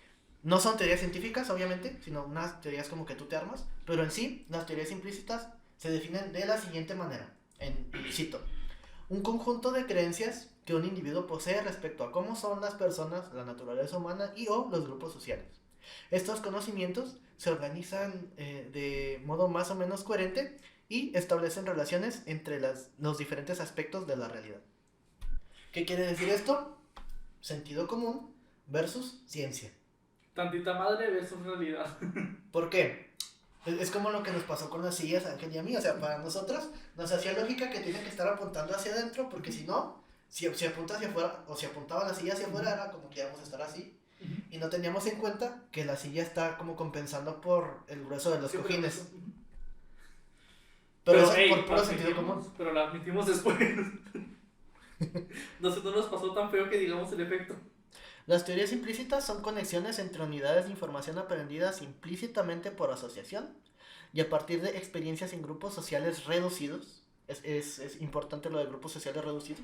no son teorías científicas, obviamente, sino unas teorías como que tú te armas, pero en sí, las teorías implícitas se definen de la siguiente manera, y cito, un conjunto de creencias que un individuo posee respecto a cómo son las personas, la naturaleza humana y o los grupos sociales. Estos conocimientos se organizan de modo más o menos coherente y establecen relaciones entre los diferentes aspectos de la realidad. ¿Qué quiere decir esto? Sentido común versus ciencia. Tantita madre versus realidad. ¿Por qué? Es como lo que nos pasó con las sillas, Ángel y a mí. O sea, para nosotros nos hacía lógica que tiene que estar apuntando hacia adentro, porque si no, si apunta hacia afuera, o si apuntaba la silla hacia afuera, era como que íbamos a estar así. Y no teníamos en cuenta que la silla está como compensando por el grueso de los cojines. Pero eso por puro sentido común. Pero la admitimos después. No nos pasó tan feo que digamos el efecto. Las teorías implícitas son conexiones entre unidades de información aprendidas implícitamente por asociación y a partir de experiencias en grupos sociales reducidos. Es importante lo de grupos sociales reducidos,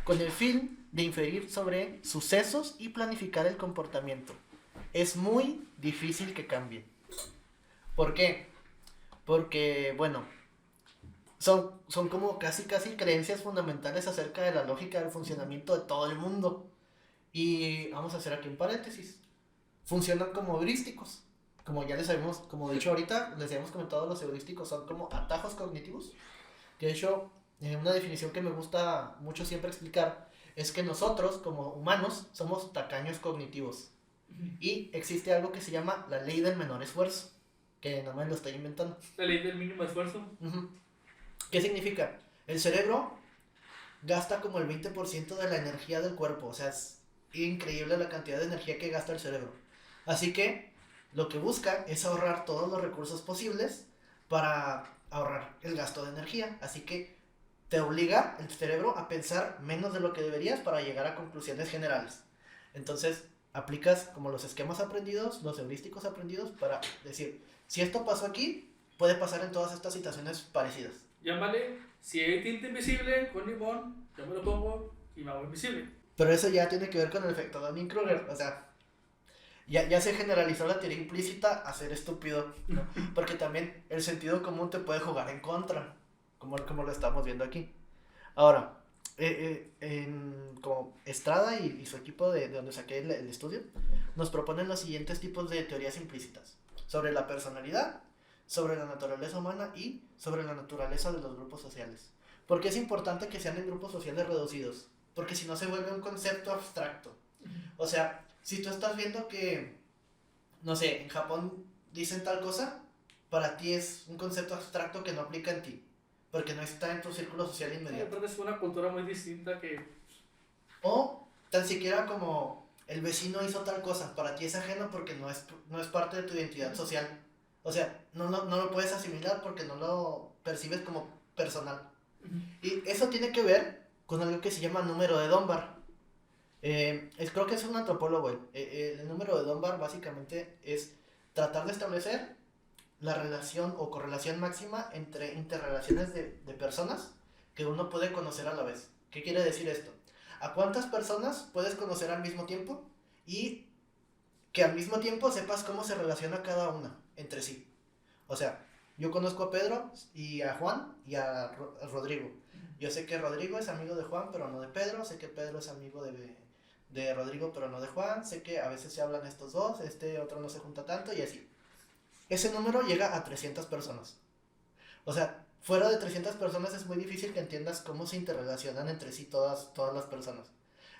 con el fin de inferir sobre sucesos y planificar el comportamiento. Es muy difícil que cambie. ¿Por qué? Porque, bueno, son como casi creencias fundamentales acerca de la lógica del funcionamiento de todo el mundo. Y vamos a hacer aquí un paréntesis. Funcionan como heurísticos. Como ya les habíamos, como dicho ahorita, les habíamos comentado, los heurísticos son como atajos cognitivos. Que de hecho, una definición que me gusta mucho siempre explicar es que nosotros, como humanos, somos tacaños cognitivos. Y existe algo que se llama la ley del menor esfuerzo, que nada más lo estoy inventando. La ley del mínimo esfuerzo. ¿Qué significa? El cerebro gasta como el 20% de la energía del cuerpo, o sea, es increíble la cantidad de energía que gasta el cerebro. Así que lo que busca es ahorrar todos los recursos posibles para ahorrar el gasto de energía. Así que te obliga el cerebro a pensar menos de lo que deberías para llegar a conclusiones generales. Entonces aplicas como los esquemas aprendidos, los heurísticos aprendidos para decir, si esto pasó aquí, puede pasar en todas estas situaciones parecidas. Llámale, si hay tinta invisible con limón, yo me lo pongo y me hago invisible. Pero eso ya tiene que ver con el efecto Dunning-Kruger, o sea, ya se generalizó la teoría implícita a ser estúpido, ¿no? Porque también el sentido común te puede jugar en contra, como lo estamos viendo aquí. Ahora, como Estrada y su equipo de donde saqué el estudio, nos proponen los siguientes tipos de teorías implícitas: sobre la personalidad, sobre la naturaleza humana y sobre la naturaleza de los grupos sociales. ¿Por qué es importante que sean en grupos sociales reducidos? Porque si no se vuelve un concepto abstracto. O sea, si tú estás viendo que, no sé, en Japón dicen tal cosa, para ti es un concepto abstracto que no aplica en ti, porque no está en tu círculo social inmediato. Porque es una cultura muy distinta que... O tan siquiera como el vecino hizo tal cosa, para ti es ajeno porque no es parte de tu identidad social. O sea, no lo puedes asimilar porque no lo percibes como personal. Y eso tiene que ver con algo que se llama número de Dunbar. Creo que es un antropólogo. El número de Dunbar básicamente es tratar de establecer la relación o correlación máxima entre interrelaciones de personas que uno puede conocer a la vez. ¿Qué quiere decir esto? ¿A cuántas personas puedes conocer al mismo tiempo? Y que al mismo tiempo sepas cómo se relaciona cada una entre sí. O sea, yo conozco a Pedro y a Juan y a Rodrigo. Yo sé que Rodrigo es amigo de Juan, pero no de Pedro. Sé que Pedro es amigo de Rodrigo, pero no de Juan. Sé que a veces se hablan estos dos, este otro no se junta tanto y así. Ese número llega a 300 personas. O sea, fuera de 300 personas es muy difícil que entiendas cómo se interrelacionan entre sí todas las personas.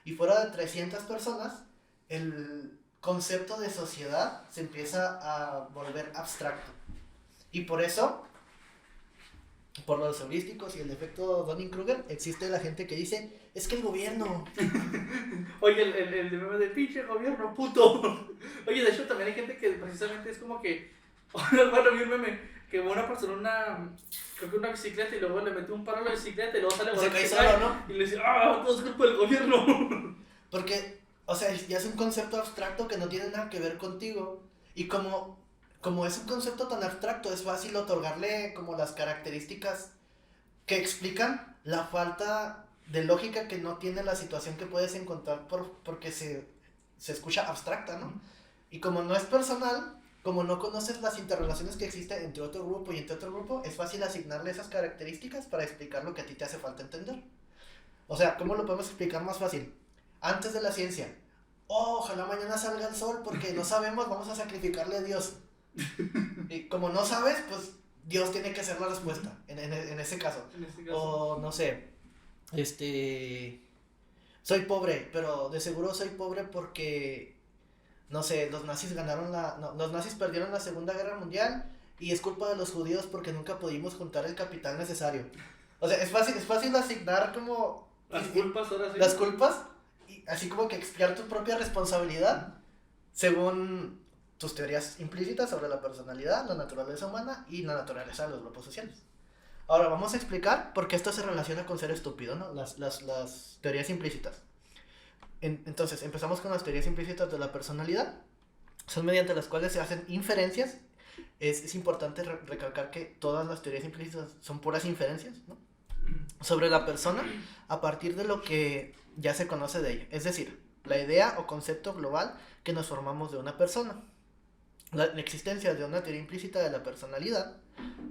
Y fuera de 300 personas, el concepto de sociedad se empieza a volver abstracto. Y por eso, por los heurísticos y el efecto Dunning-Kruger, existe la gente que dice, es que el gobierno... Oye, el meme de pinche gobierno, puto. Oye, de hecho también hay gente que precisamente es como que... Bueno, vi un meme que una persona, creo que una bicicleta y luego le metió un paro a la bicicleta y luego sale... Se cae solo, ¿no? Y le dice, todo es culpa del gobierno. Porque, o sea, ya es un concepto abstracto que no tiene nada que ver contigo. Y como es un concepto tan abstracto, es fácil otorgarle como las características que explican la falta de lógica que no tiene la situación que puedes encontrar porque se escucha abstracta, ¿no? Y como no es personal, como no conoces las interrelaciones que existen entre otro grupo y entre otro grupo, es fácil asignarle esas características para explicar lo que a ti te hace falta entender. O sea, ¿cómo lo podemos explicar más fácil? Antes de la ciencia, oh, ojalá mañana salga el sol porque no sabemos, vamos a sacrificarle a Dios. Y como no sabes, pues Dios tiene que ser la respuesta en ese caso. O no sé, soy pobre, pero de seguro soy pobre porque, no sé, los nazis los nazis perdieron la Segunda Guerra Mundial y es culpa de los judíos porque nunca pudimos juntar el capital necesario. O sea, es fácil asignar como las culpas, ahora sí. Las culpas, y así como que expiar tu propia responsabilidad según tus teorías implícitas sobre la personalidad, la naturaleza humana y la naturaleza de los grupos sociales. Ahora vamos a explicar por qué esto se relaciona con ser estúpido, ¿no? Las teorías implícitas. Entonces, empezamos con las teorías implícitas de la personalidad. Son mediante las cuales se hacen inferencias. Es importante recalcar que todas las teorías implícitas son puras inferencias, ¿no? Sobre la persona a partir de lo que ya se conoce de ella. Es decir, la idea o concepto global que nos formamos de una persona. La existencia de una teoría implícita de la personalidad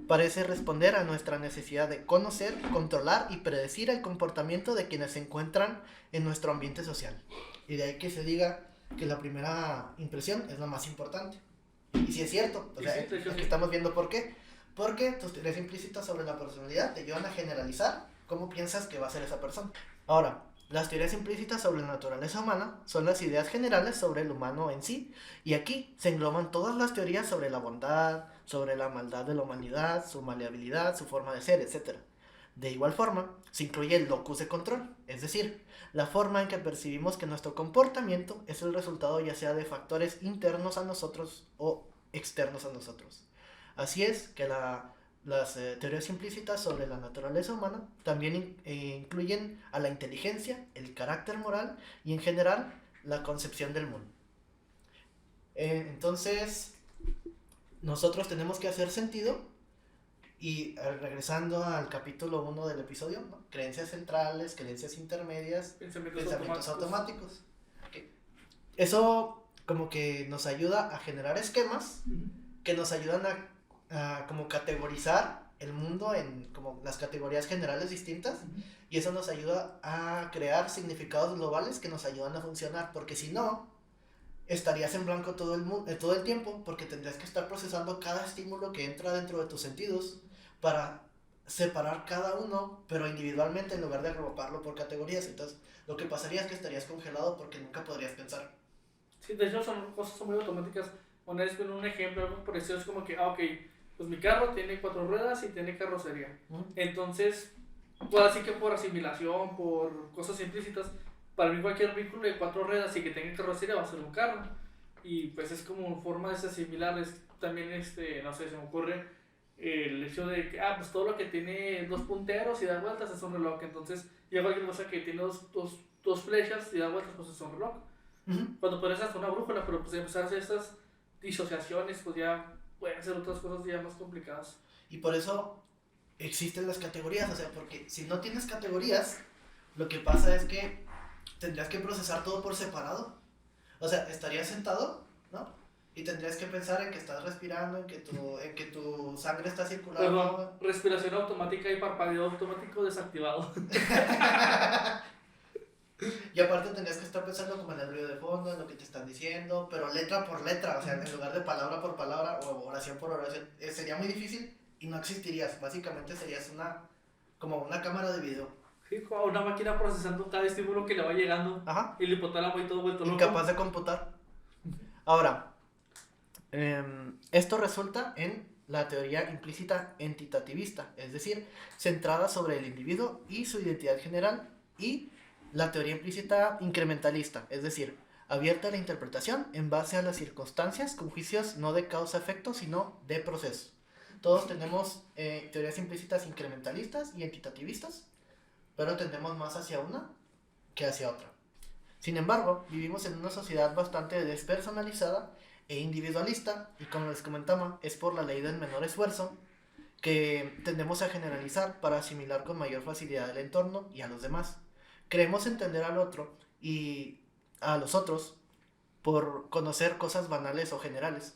parece responder a nuestra necesidad de conocer, controlar y predecir el comportamiento de quienes se encuentran en nuestro ambiente social. Y de ahí que se diga que la primera impresión es la más importante. Y si es cierto, o sea, aquí estamos viendo por qué. Porque tus teorías implícitas sobre la personalidad te ayudan a generalizar cómo piensas que va a ser esa persona. Ahora, las teorías implícitas sobre la naturaleza humana son las ideas generales sobre el humano en sí, y aquí se engloban todas las teorías sobre la bondad, sobre la maldad de la humanidad, su maleabilidad, su forma de ser, etc. De igual forma, se incluye el locus de control, es decir, la forma en que percibimos que nuestro comportamiento es el resultado ya sea de factores internos a nosotros o externos a nosotros. Así es que las teorías implícitas sobre la naturaleza humana también incluyen a la inteligencia, el carácter moral y en general la concepción del mundo. Entonces, nosotros tenemos que hacer sentido y regresando al capítulo 1 del episodio, ¿no? Creencias centrales, creencias intermedias, pensamientos automáticos. Okay. Eso como que nos ayuda a generar esquemas que nos ayudan a como categorizar el mundo en como las categorías generales distintas, y eso nos ayuda a crear significados globales que nos ayudan a funcionar, porque si no estarías en blanco todo el tiempo, porque tendrías que estar procesando cada estímulo que entra dentro de tus sentidos para separar cada uno, pero individualmente en lugar de agruparlo por categorías. Entonces lo que pasaría es que estarías congelado porque nunca podrías pensar. Sí, de hecho son cosas muy automáticas. Una vez con un ejemplo, algo parecido, es como que, ok, pues mi carro tiene 4 ruedas y tiene carrocería. Entonces, pues así que por asimilación, por cosas implícitas, para mí cualquier vehículo de 4 ruedas y que tenga carrocería va a ser un carro. Y pues es como forma de asimilarles. También, no sé, se me ocurre el hecho de que, pues todo lo que tiene 2 punteros y da vueltas es un reloj. Entonces, ya cualquier cosa que tiene dos flechas y da vueltas, pues es un reloj. Cuando podrías hacer una brújula, pero pues empezar a hacer estas disociaciones, pues ya pueden ser otras cosas ya más complicadas. Y por eso existen las categorías, o sea, porque si no tienes categorías, lo que pasa es que tendrías que procesar todo por separado. O sea, estarías sentado, ¿no? Y tendrías que pensar en que estás respirando, en que tu sangre está circulando. Perdón, respiración automática y parpadeo automático desactivado. Y aparte tendrías que estar pensando como en el ruido de fondo, en lo que te están diciendo, pero letra por letra, o sea, en lugar de palabra por palabra o oración por oración, sería muy difícil y no existirías. Básicamente serías como una cámara de video. Sí, como una máquina procesando cada estímulo que le va llegando. Ajá. Y el hipotálamo y todo vuelto loco. Incapaz de computar. Ahora, esto resulta en la teoría implícita entitativista, es decir, centrada sobre el individuo y su identidad general, y la teoría implícita incrementalista, es decir, abierta a la interpretación en base a las circunstancias, con juicios no de causa-efecto, sino de proceso. Todos tenemos teorías implícitas incrementalistas y entitativistas, pero tendemos más hacia una que hacia otra. Sin embargo, vivimos en una sociedad bastante despersonalizada e individualista, y como les comentaba, es por la ley del menor esfuerzo que tendemos a generalizar para asimilar con mayor facilidad el entorno y a los demás. Creemos entender al otro y a los otros por conocer cosas banales o generales,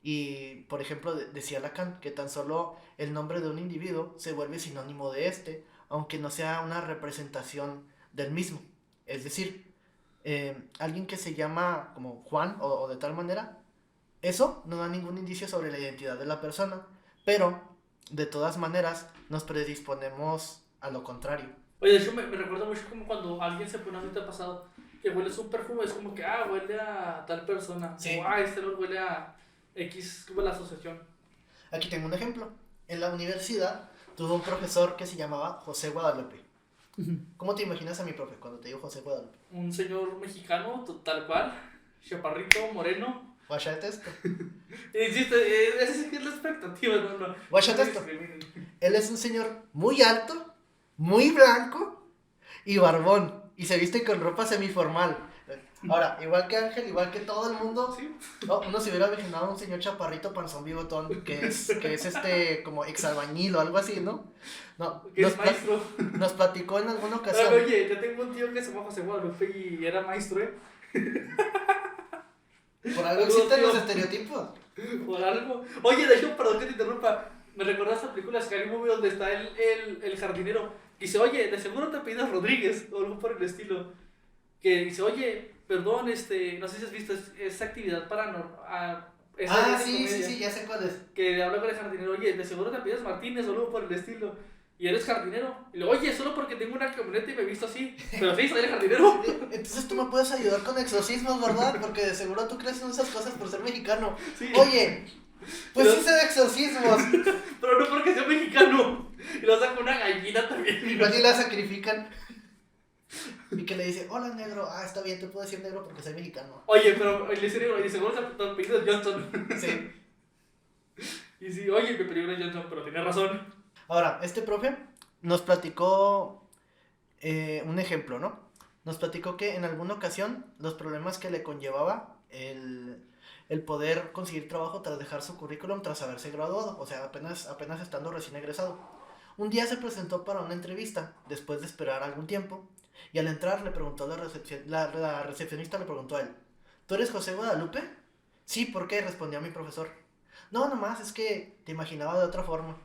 Y, por ejemplo, decía Lacan que tan solo el nombre de un individuo se vuelve sinónimo de este, aunque no sea una representación del mismo. Es decir, alguien que se llama como Juan o de tal manera, eso no da ningún indicio sobre la identidad de la persona, pero de todas maneras nos predisponemos a lo contrario. Oye, de hecho me recuerda mucho como cuando alguien se pone ahorita pasado que huele un perfume, es como que, huele a tal persona. Sí. O, este olor huele a X, como la asociación. Aquí tengo un ejemplo. En la universidad tuve un profesor que se llamaba José Guadalupe. ¿Cómo te imaginas a mi profe cuando te digo José Guadalupe? Un señor mexicano, tal cual, chaparrito, moreno. Guachate esto. Insiste, esa es la expectativa, no. Guachate esto. Él es un señor muy alto, muy blanco y barbón. Y se viste con ropa semiformal. Ahora, igual que Ángel, igual que todo el mundo, ¿Sí? uno se hubiera imaginado un señor chaparrito panzón bigotón que es como exalbañil o algo así, ¿no? No, Que es maestro. Nos platicó en alguna ocasión. Oye, yo tengo un tío que se llama José Guadalupe y era maestro, Por algo existen los estereotipos. Por algo. Oye, de hecho, perdón que te interrumpa. Me recuerda a esta película Scary Movie donde está el jardinero. Y dice, oye, de seguro te apellidas Rodríguez o algo por el estilo. Que dice, oye, perdón, no sé si has visto esa actividad paranormal. Sí, ya sé cuál es. Que habla con el jardinero, oye, de seguro te apellidas Martínez o algo por el estilo. Y eres jardinero. Y le oye, solo porque tengo una camioneta y me he visto así. Pero sí, soy el jardinero. Entonces tú me puedes ayudar con exorcismos, ¿verdad? Porque de seguro tú crees en esas cosas por ser mexicano. Sí. Oye, pues sí sé de exorcismos. Pero no porque sea mexicano. Y lo saca una gallina también. Y así la sacrifican. Y que le dice, hola negro. Está bien, te puedo decir negro porque soy mexicano. Oye, pero le dice negro, y seguro te apellidas Johnson. Sí. Y sí, oye, me apellido Johnson, pero tiene razón. Ahora, este profe nos platicó un ejemplo, ¿no? Nos platicó que en alguna ocasión los problemas que le conllevaba el poder conseguir trabajo tras dejar su currículum tras haberse graduado, o sea, apenas estando recién egresado. Un día se presentó para una entrevista, después de esperar algún tiempo, y al entrar le preguntó la recepcionista le preguntó a él, ¿tú eres José Guadalupe? Sí, ¿por qué? Respondió mi profesor. No, nomás, es que te imaginaba de otra forma.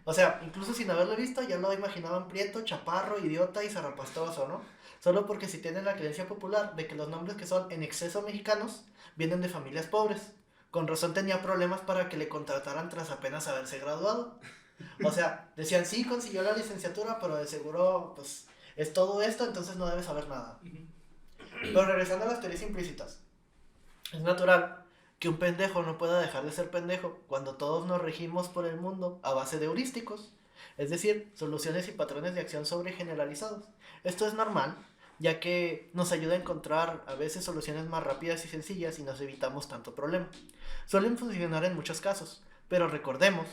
O sea, incluso sin haberlo visto, ya lo imaginaban prieto, chaparro, idiota y zarrapastroso, ¿no? Solo porque si tienen la creencia popular de que los nombres que son en exceso mexicanos vienen de familias pobres. Con razón tenía problemas para que le contrataran tras apenas haberse graduado. O sea, decían, sí, consiguió la licenciatura, pero de seguro, pues, es todo esto, entonces no debe saber nada. Pero regresando a las teorías implícitas. Es natural que un pendejo no pueda dejar de ser pendejo cuando todos nos regimos por el mundo a base de heurísticos, es decir, soluciones y patrones de acción sobregeneralizados. Esto es normal, ya que nos ayuda a encontrar a veces soluciones más rápidas y sencillas y nos evitamos tanto problema. Suelen funcionar en muchos casos, pero recordemos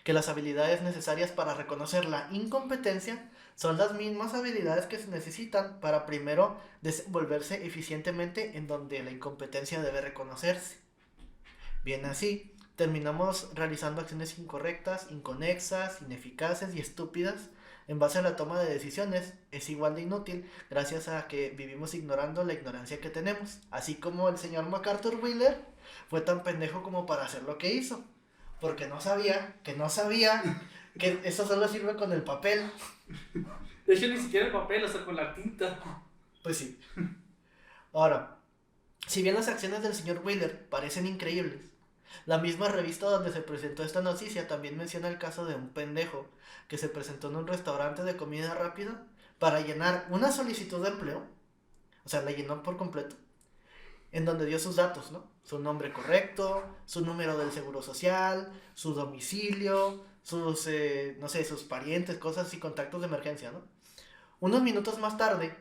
que las habilidades necesarias para reconocer la incompetencia son las mismas habilidades que se necesitan para primero desenvolverse eficientemente en donde la incompetencia debe reconocerse. Bien así, terminamos realizando acciones incorrectas, inconexas, ineficaces y estúpidas en base a la toma de decisiones. Es igual de inútil gracias a que vivimos ignorando la ignorancia que tenemos, así como el señor MacArthur Wheeler fue tan pendejo como para hacer lo que hizo, porque no sabía que eso solo sirve con el papel. De hecho, ni siquiera el papel, o sea, con la tinta. Pues sí. Ahora, si bien las acciones del señor Wheeler parecen increíbles, la misma revista donde se presentó esta noticia también menciona el caso de un pendejo que se presentó en un restaurante de comida rápida para llenar una solicitud de empleo, o sea, la llenó por completo, en donde dio sus datos, ¿no? Su nombre correcto, su número del seguro social, su domicilio, sus, no sé, sus parientes, cosas y contactos de emergencia, ¿no? Unos minutos más tarde,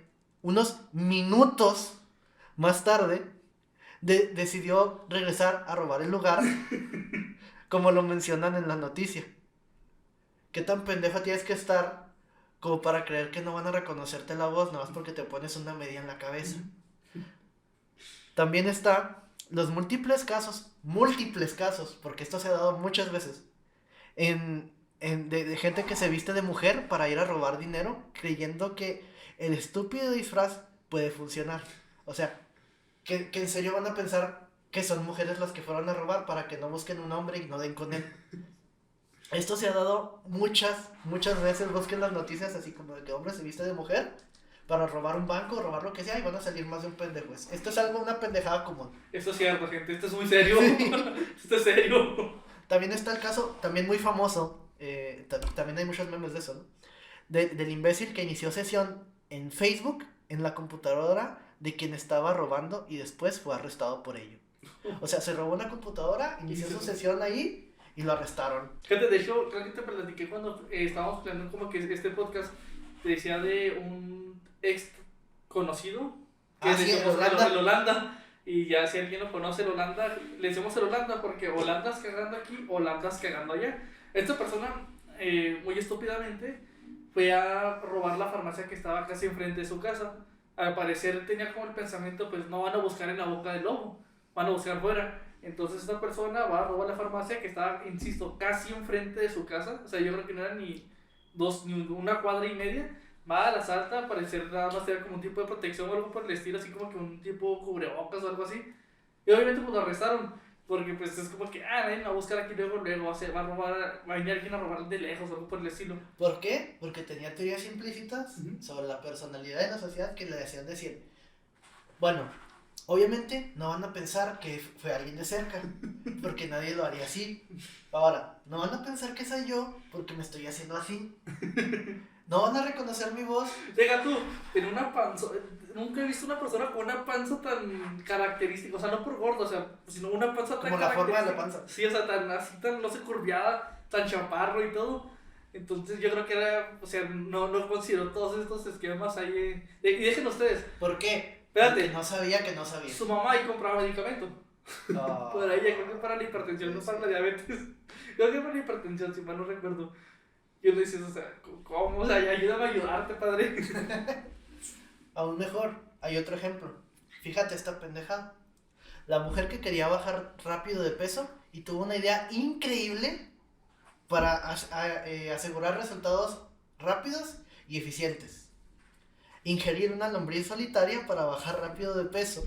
decidió regresar a robar el lugar, como lo mencionan en la noticia. ¿Qué tan pendeja tienes que estar como para creer que no van a reconocerte la voz nada más porque te pones una media en la cabeza? También está los múltiples casos, porque esto se ha dado muchas veces, de gente que se viste de mujer para ir a robar dinero, creyendo que el estúpido disfraz puede funcionar. O sea, que en serio van a pensar que son mujeres las que fueron a robar para que no busquen un hombre y no den con él. Esto se ha dado muchas veces. Busquen las noticias así como de que hombre se viste de mujer para robar un banco, robar lo que sea, y van a salir más de un pendejo. Esto es algo, una pendejada común. Esto es cierto, gente, esto es muy serio. Esto es serio. También está el caso, también muy famoso, también hay muchos memes de eso, ¿no? Del imbécil que inició sesión en Facebook, en la computadora de quien estaba robando, y después fue arrestado por ello. O sea, se robó una computadora, inició su sesión ahí y lo arrestaron. Gente, de hecho, creo que te platiqué cuando estábamos planeando como que este podcast, te decía de un ex conocido que Sí, decíamos Holanda. el Holanda. Y ya si alguien lo conoce, el Holanda, le decimos el Holanda porque Holandas cagando aquí, Holandas cagando allá. Esta persona, muy estúpidamente, fue a robar la farmacia que estaba casi enfrente de su casa. Al parecer tenía como el pensamiento, pues no van a buscar en la boca del lobo, van a buscar fuera. Entonces esta persona va a robar la farmacia que estaba, insisto, casi enfrente de su casa. O sea, yo creo que no era ni una cuadra y media. Va a la asalta, al parecer nada más era como un tipo de protección o algo por el estilo, así como que un tipo cubrebocas o algo así. Y obviamente pues lo arrestaron, porque pues es como que, nadie me va a buscar aquí luego, va a robar, va a venir alguien a robar de lejos o algo por el estilo. ¿Por qué? Porque tenía teorías implícitas sobre la personalidad de la sociedad que le hacían decir, bueno, obviamente no van a pensar que fue alguien de cerca, porque nadie lo haría así. Ahora, no van a pensar que soy yo, porque me estoy haciendo así. No van a reconocer mi voz. Deja tú, en una panza, nunca he visto una persona con una panza tan característica, o sea, no por gordo, o sea, sino una panza tan como la forma de la panza. Sí, o sea, tan así, tan, no sé, curviada, tan chaparro y todo. Entonces yo creo que era, o sea, no considero todos estos esquemas ahí. Y dejen ustedes. ¿Por qué? Espérate. Porque no sabía que no sabía. Su mamá ahí compraba medicamento. Por ahí, creo que para la hipertensión, no para la diabetes. Creo que para la hipertensión, si mal no recuerdo. Y uno dice, o sea, ¿cómo? O sea, ayúdame a ayudarte, padre. Aún mejor, hay otro ejemplo. Fíjate esta pendeja. La mujer que quería bajar rápido de peso y tuvo una idea increíble para asegurar resultados rápidos y eficientes. Ingerir una lombriz solitaria para bajar rápido de peso,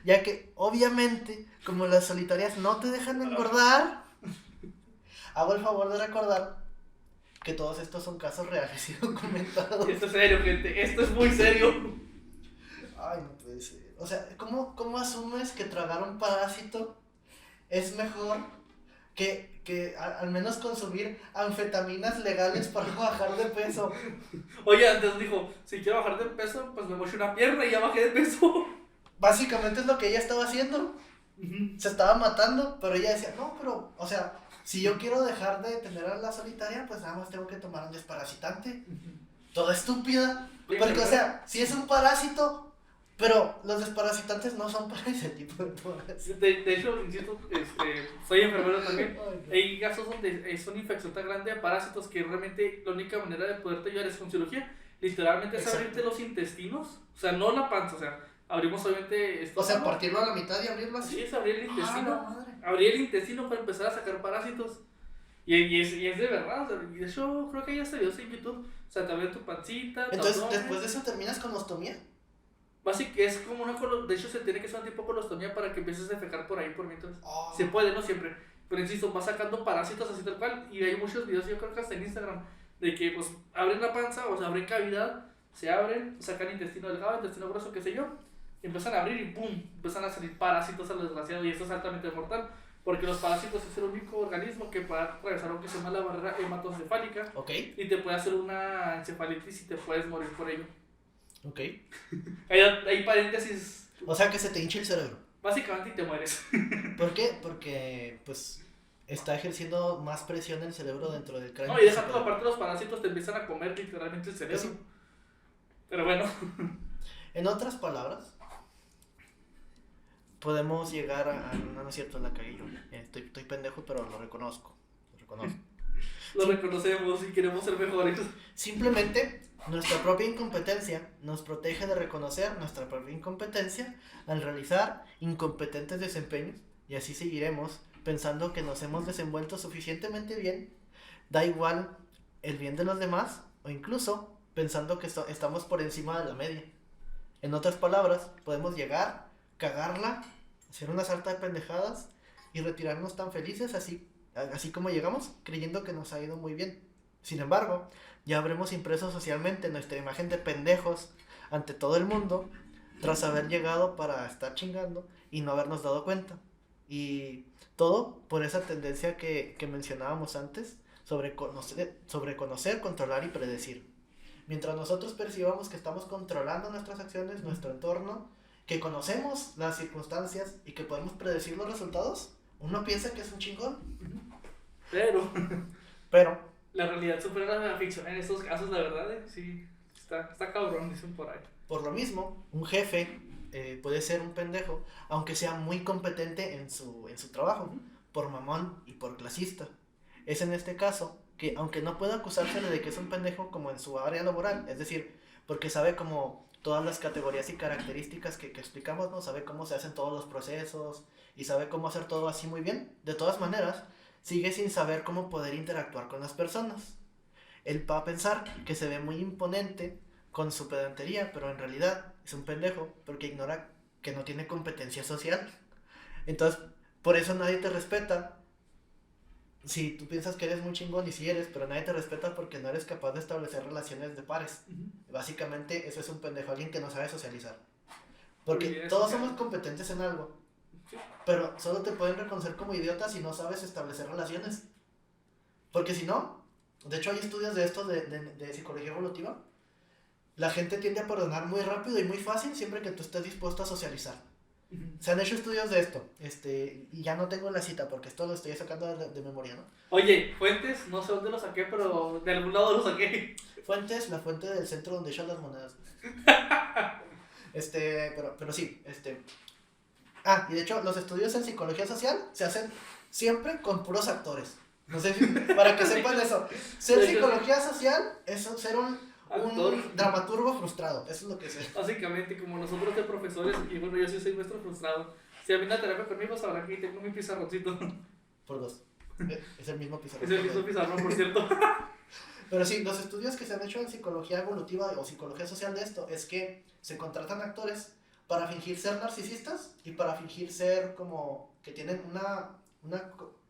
ya que obviamente, como las solitarias no te dejan engordar, hago el favor de recordar que todos estos son casos reales y documentados. Esto es serio, gente, esto es muy serio. Ay, no puede ser. O sea, ¿cómo asumes que tragar un parásito es mejor que al menos consumir anfetaminas legales para bajar de peso? Oye, antes dijo, si quiero bajar de peso, pues me mocho una pierna y ya bajé de peso. Básicamente es lo que ella estaba haciendo. Se estaba matando, pero ella decía, no, pero, o sea, si yo quiero dejar de tener a la solitaria, pues nada más tengo que tomar un desparasitante. Toda estúpida. Porque, o sea, si es un parásito, pero los desparasitantes no son para ese tipo de parásitos. De hecho, insisto, soy enfermero también. Ay, no. Hay casos donde es una infección tan grande de parásitos que realmente la única manera de poderte ayudar es con cirugía. Literalmente es Exacto. abrirte los intestinos, o sea, no la panza, o sea, abrimos obviamente esto. O sea, partirlo a la mitad y abrirlo Sí, así. es abrir el intestino. La madre. Abrir el intestino para empezar a sacar parásitos. Y es de verdad, o sea, y de hecho creo que hay hasta videos en YouTube. O sea, te abren tu pancita. Entonces, abdomen. después de eso terminas con ostomía. Básicamente es como una de hecho se tiene que hacer un tipo de colostomía para que empieces a defecar por ahí por mientras. Oh. Se puede, no siempre. Pero insisto, vas sacando parásitos así tal cual. Y hay muchos videos, yo creo que hasta en Instagram, de que pues abren la panza, o sea, abren cavidad, se abren, sacan intestino delgado, intestino grueso, qué sé yo. Y empiezan a abrir y ¡pum! Empiezan a salir parásitos al desgraciado. Y esto es altamente mortal. Porque los parásitos es el único organismo que puede atravesar lo que se llama la barrera hematocefálica. Ok. Y te puede hacer una encefalitis y te puedes morir por ello. Ok. Hay paréntesis. O sea que se te hincha el cerebro. Básicamente y te mueres. ¿Por qué? Porque, pues, está ejerciendo más presión el cerebro dentro del cráneo. No, y deja toda aparte los parásitos te empiezan a comer literalmente el cerebro. Sí. Pero bueno. En otras palabras, podemos llegar a no es cierto, la cagué yo. Estoy pendejo, pero lo reconozco. Lo reconocemos y queremos ser mejores. Simplemente, nuestra propia incompetencia nos protege de reconocer nuestra propia incompetencia al realizar incompetentes desempeños, y así seguiremos pensando que nos hemos desenvuelto suficientemente bien, da igual el bien de los demás, o incluso pensando que estamos por encima de la media. En otras palabras, podemos llegar, cagarla, hacer una sarta de pendejadas y retirarnos tan felices así como llegamos, creyendo que nos ha ido muy bien. Sin embargo, ya habremos impreso socialmente nuestra imagen de pendejos ante todo el mundo, tras haber llegado para estar chingando y no habernos dado cuenta. Y todo por esa tendencia que mencionábamos antes sobre conocer, controlar y predecir. Mientras nosotros percibamos que estamos controlando nuestras acciones, nuestro entorno, que conocemos las circunstancias y que podemos predecir los resultados, uno piensa que es un chingón. Pero la realidad supera la ficción en estos casos, la verdad, sí, está cabrón, dicen por ahí. Por lo mismo, un jefe puede ser un pendejo, aunque sea muy competente en su trabajo, por mamón y por clasista. Es en este caso que, aunque no pueda acusársele de que es un pendejo como en su área laboral, es decir, porque sabe como todas las categorías y características que explicamos, ¿no? Sabe cómo se hacen todos los procesos y sabe cómo hacer todo así muy bien. De todas maneras, sigue sin saber cómo poder interactuar con las personas. Él va a pensar que se ve muy imponente con su pedantería, pero en realidad es un pendejo porque ignora que no tiene competencia social. Entonces, por eso nadie te respeta. Si tú piensas que eres muy chingón y sí eres, pero nadie te respeta porque no eres capaz de establecer relaciones de pares. Básicamente eso es un pendejo, alguien que no sabe socializar. Porque todos somos competentes en algo, pero solo te pueden reconocer como idiota si no sabes establecer relaciones. Porque si no, de hecho hay estudios de esto de psicología evolutiva, la gente tiende a perdonar muy rápido y muy fácil siempre que tú estés dispuesto a socializar. Se han hecho estudios de esto, y ya no tengo la cita porque esto lo estoy sacando de memoria, ¿no? Oye, fuentes, no sé dónde lo saqué, pero de algún lado lo saqué. Fuentes, la fuente del centro donde echan las monedas. Pero sí, y de hecho, los estudios en psicología social se hacen siempre con puros actores. No sé, para que sepan eso. Ser psicología social es ser un dramaturgo frustrado, eso es lo que es. Básicamente, como nosotros de profesores, y bueno, yo sí soy maestro frustrado. Si a mí la terapia conmigo, sabrán que tengo mi pizarroncito. Por dos. Es el mismo pizarrón. Es el mismo pizarrón, por cierto. Pero sí, los estudios que se han hecho en psicología evolutiva o psicología social de esto es que se contratan actores para fingir ser narcisistas y para fingir ser como que tienen una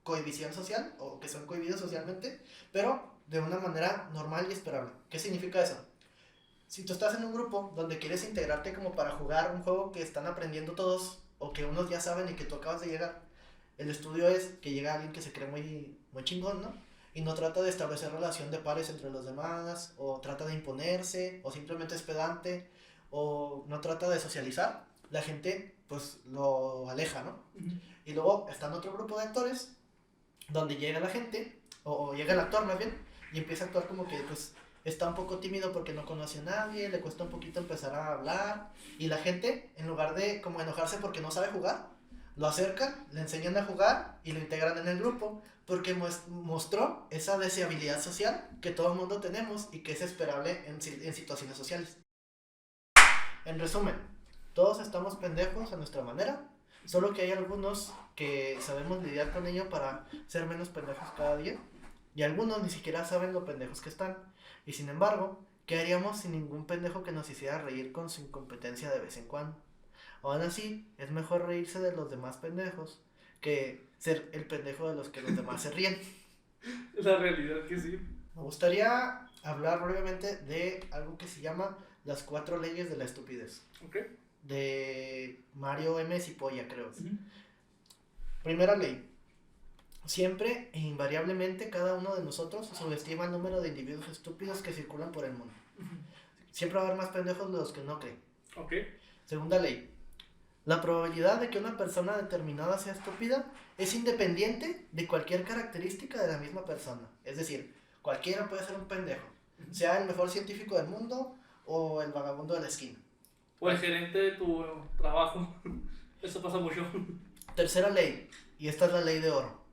cohibición social o que son cohibidos socialmente, pero de una manera normal y esperable. ¿Qué significa eso? Si tú estás en un grupo donde quieres integrarte como para jugar un juego que están aprendiendo todos o que unos ya saben y que tú acabas de llegar, el estudio es que llega alguien que se cree muy, muy chingón, ¿no? Y no trata de establecer relación de pares entre los demás, o trata de imponerse, o simplemente es pedante, o no trata de socializar, la gente pues lo aleja, ¿no? Y luego está en otro grupo de actores donde llega la gente, o llega el actor más bien, y empieza a actuar como que pues está un poco tímido porque no conoce a nadie, le cuesta un poquito empezar a hablar, y la gente, en lugar de como enojarse porque no sabe jugar, lo acercan, le enseñan a jugar y lo integran en el grupo, porque mostró esa deseabilidad social que todo el mundo tenemos y que es esperable en situaciones sociales. En resumen, todos estamos pendejos a nuestra manera, solo que hay algunos que sabemos lidiar con ello para ser menos pendejos cada día, y algunos ni siquiera saben lo pendejos que están. Y sin embargo, ¿qué haríamos sin ningún pendejo que nos hiciera reír con su incompetencia de vez en cuando? Aún así, es mejor reírse de los demás pendejos que ser el pendejo de los que los demás se ríen. La realidad que sí. Me gustaría hablar brevemente de algo que se llama las 4 leyes de la estupidez. Okay. De Mario M. Cipolla, creo. Primera ley. Siempre e invariablemente cada uno de nosotros subestima el número de individuos estúpidos que circulan por el mundo. Siempre va a haber más pendejos de los que no creen. Okay. Segunda ley. La probabilidad de que una persona determinada sea estúpida es independiente de cualquier característica de la misma persona. Es decir, cualquiera puede ser un pendejo. Sea el mejor científico del mundo o el vagabundo de la esquina. O el gerente de tu trabajo. Eso pasa mucho. Tercera ley. Y esta es la ley de oro.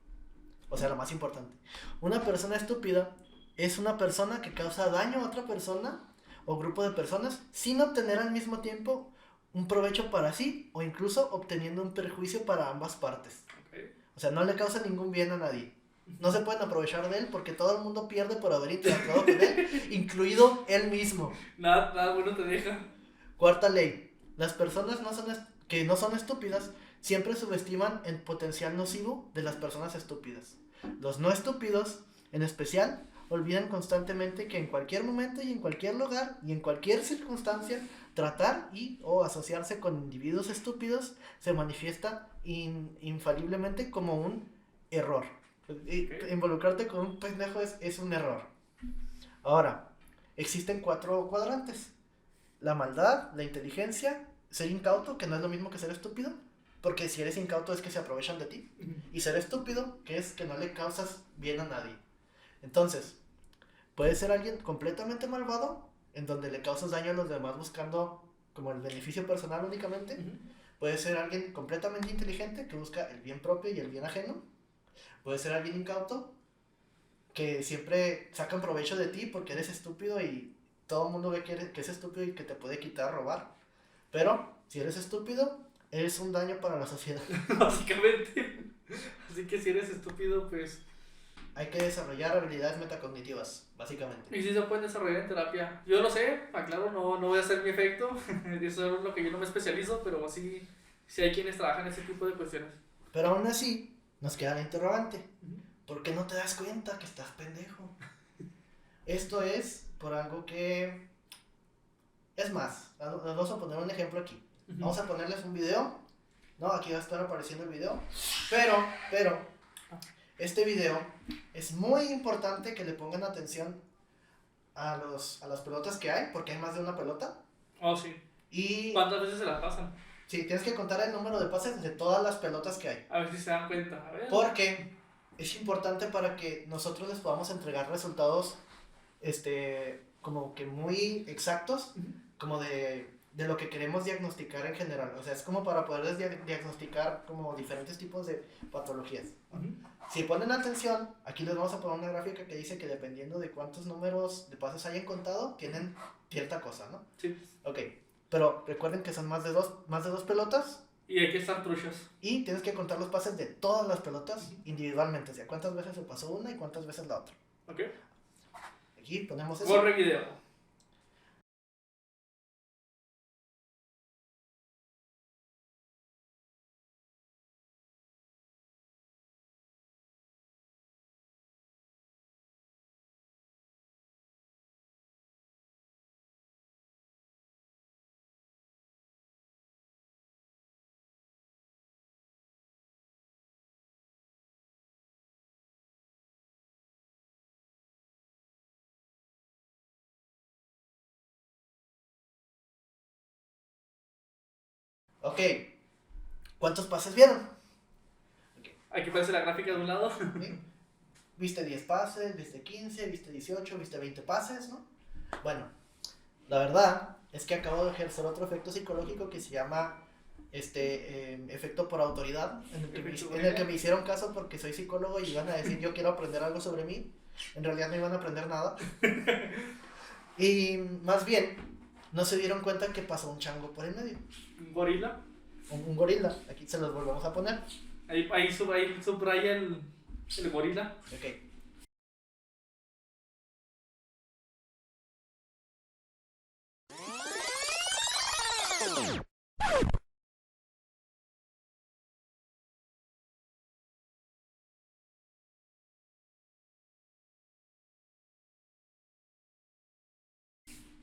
O sea, lo más importante. Una persona estúpida es una persona que causa daño a otra persona o grupo de personas sin obtener al mismo tiempo un provecho para sí o incluso obteniendo un perjuicio para ambas partes. Okay. O sea, no le causa ningún bien a nadie. No se pueden aprovechar de él porque todo el mundo pierde por haber interactuado con él, incluido él mismo. Nada bueno te deja. Cuarta ley. Las personas que no son estúpidas siempre subestiman el potencial nocivo de las personas estúpidas. Los no estúpidos, en especial, olvidan constantemente que en cualquier momento y en cualquier lugar y en cualquier circunstancia, tratar y o asociarse con individuos estúpidos se manifiesta infaliblemente como un error. Involucrarte con un pendejo es un error. Ahora, existen 4 cuadrantes. La maldad, la inteligencia, ser incauto, que no es lo mismo que ser estúpido, porque si eres incauto es que se aprovechan de ti, y ser estúpido, que es que no le causas bien a nadie. Entonces, puede ser alguien completamente malvado, en donde le causas daño a los demás buscando como el beneficio personal únicamente. Puede ser alguien completamente inteligente, que busca el bien propio y el bien ajeno. Puede ser alguien incauto, que siempre sacan provecho de ti porque eres estúpido y todo el mundo ve que es estúpido y que te puede quitar, robar. Pero, si eres estúpido, eres un daño para la sociedad. Básicamente. Así que si eres estúpido, pues... Hay que desarrollar habilidades metacognitivas, básicamente. Y sí se pueden desarrollar en terapia. Yo lo sé, aclaro, no voy a hacer mi efecto. Eso es lo que yo no me especializo, pero sí hay quienes trabajan ese tipo de cuestiones. Pero aún así, nos queda la interrogante. ¿Por qué no te das cuenta que estás pendejo? Esto es por algo que... Es más, nos vamos a poner un ejemplo aquí. Vamos a ponerles un video. No, aquí va a estar apareciendo el video. Pero, este video es muy importante que le pongan atención a las pelotas que hay, porque hay más de una pelota. Oh, sí. Y... ¿Cuántas veces se las pasan? Sí, tienes que contar el número de pases de todas las pelotas que hay. A ver si se dan cuenta. A ver. Porque es importante para que nosotros les podamos entregar resultados como que muy exactos, como de lo que queremos diagnosticar en general. O sea, es como para poder diagnosticar como diferentes tipos de patologías. Si ponen atención, aquí les vamos a poner una gráfica que dice que dependiendo de cuántos números de pases hayan contado, tienen cierta cosa, ¿no? Sí. Ok, pero recuerden que son más de dos pelotas. Y hay que estar truchos. Y tienes que contar los pases de todas las pelotas individualmente. O sea, cuántas veces se pasó una y cuántas veces la otra. Ok. Aquí ponemos eso. Corre video. Ok, ¿cuántos pases vieron? Okay. Aquí aparece la gráfica de un lado. ¿Sí? Viste 10 pases, viste 15, viste 18, viste 20 pases, ¿no? Bueno, la verdad es que acabo de ejercer otro efecto psicológico que se llama efecto por autoridad, en el que me hicieron caso porque soy psicólogo y iban a decir yo quiero aprender algo sobre mí. En realidad no iban a aprender nada. Y más bien, no se dieron cuenta que pasó un chango por el medio. ¿Un gorila? Un gorila, aquí se los volvemos a poner. Ahí subraya el gorila. Ok.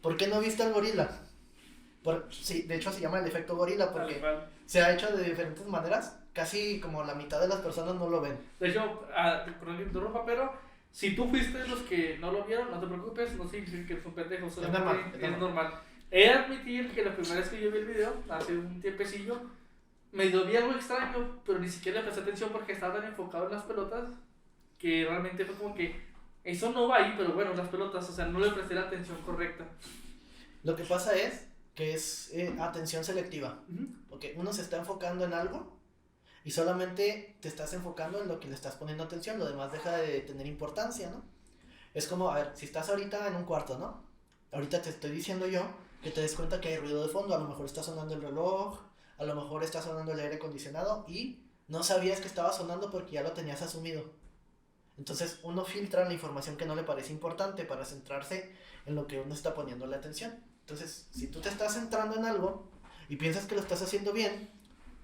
¿Por qué no viste al gorila? Sí, de hecho se llama el efecto gorila porque se ha hecho de diferentes maneras. Casi como la mitad de las personas no lo ven. De hecho, perdón que interrumpa, pero si tú fuiste de los que no lo vieron, no te preocupes, no significa que eres un pendejo, es normal. He de admitir que la primera vez que yo vi el video, hace un tiempecillo, me vi algo extraño, pero ni siquiera le presté atención porque estaba tan enfocado en las pelotas que realmente fue como que eso no va ahí, pero bueno, las pelotas, o sea, no le presté la atención correcta. Lo que pasa es que es atención selectiva, porque uno se está enfocando en algo y solamente te estás enfocando en lo que le estás poniendo atención, lo demás deja de tener importancia, ¿no? Es como, a ver, si estás ahorita en un cuarto, ¿no? Ahorita te estoy diciendo yo que te des cuenta que hay ruido de fondo, a lo mejor está sonando el reloj, a lo mejor está sonando el aire acondicionado y no sabías que estaba sonando porque ya lo tenías asumido. Entonces uno filtra la información que no le parece importante para centrarse en lo que uno está poniendo la atención. Entonces, si tú te estás centrando en algo y piensas que lo estás haciendo bien,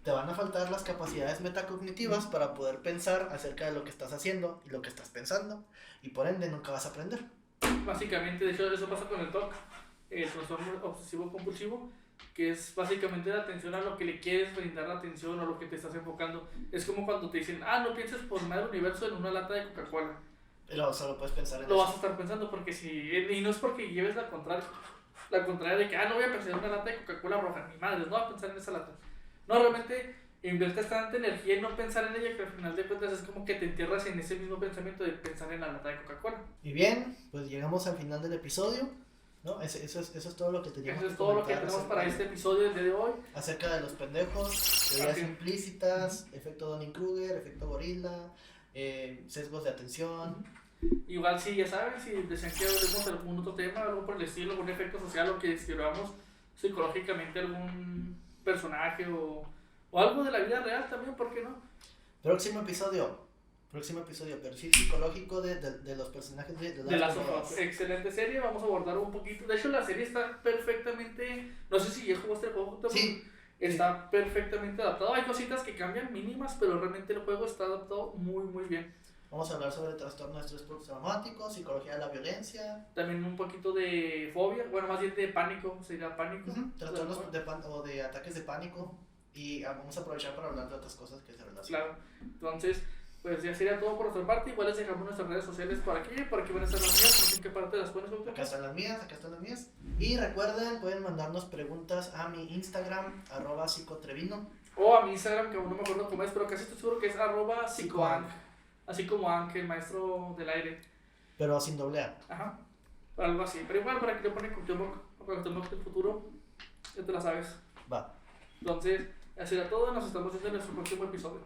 te van a faltar las capacidades metacognitivas para poder pensar acerca de lo que estás haciendo y lo que estás pensando, y por ende nunca vas a aprender. Básicamente, de hecho, eso pasa con el TOC, el trastorno obsesivo compulsivo, que es básicamente la atención a lo que le quieres brindar la atención o lo que te estás enfocando. Es como cuando te dicen, no pienses por más del universo en una lata de Coca-Cola. Pero solo puedes pensar en lo eso. Vas a estar pensando porque si, y no es porque lleves la contraria de que, no voy a pensar en una lata de Coca-Cola roja, ni madres, no voy a pensar en esa lata. No, realmente inviertes tanta energía en no pensar en ella que al final de cuentas es como que te entierras en ese mismo pensamiento de pensar en la lata de Coca-Cola. Y bien, pues llegamos al final del episodio, ¿no? Eso es todo lo que teníamos que comentar. Eso es todo lo que tenemos para este episodio del día de hoy. Acerca de los pendejos, teorías implícitas, efecto Dunning-Kruger, efecto gorila, sesgos de atención. Igual si ya saben, si desean que hablemos de algún otro tema, algo por el estilo, algún efecto social o que describamos psicológicamente algún personaje o algo de la vida real también, ¿por qué no? Próximo episodio, perfil psicológico de los personajes de Last of Us. Excelente serie, vamos a abordar un poquito. De hecho, la serie está perfectamente, no sé si ya jugaste el juego. Sí. Está perfectamente adaptado. Hay cositas que cambian mínimas, pero realmente el juego está adaptado muy, muy bien. Vamos a hablar sobre trastorno de estrés postraumático, psicología de la violencia. También un poquito de fobia, bueno, más bien de pánico, sería pánico. Trastornos o de ataques de pánico. Y vamos a aprovechar para hablar de otras cosas que se relacionan. Claro, entonces, pues ya sería todo por nuestra parte. Igual les dejamos nuestras redes sociales por aquí van a estar las mías. No sé en qué parte las pones, Acá están las mías. Y recuerden, pueden mandarnos preguntas a mi Instagram, @psicotrevino. O a mi Instagram, que aún no me acuerdo cómo es, pero casi estoy seguro que es @psicoang. Así como Ang, el maestro del aire. Pero sin doble A. Ajá, algo así. Pero igual para que le ponen Cuauhtémoc o Cuauhtémoc del futuro, ya te la sabes. Va. Entonces, así era todo. Nos estamos viendo en nuestro próximo episodio.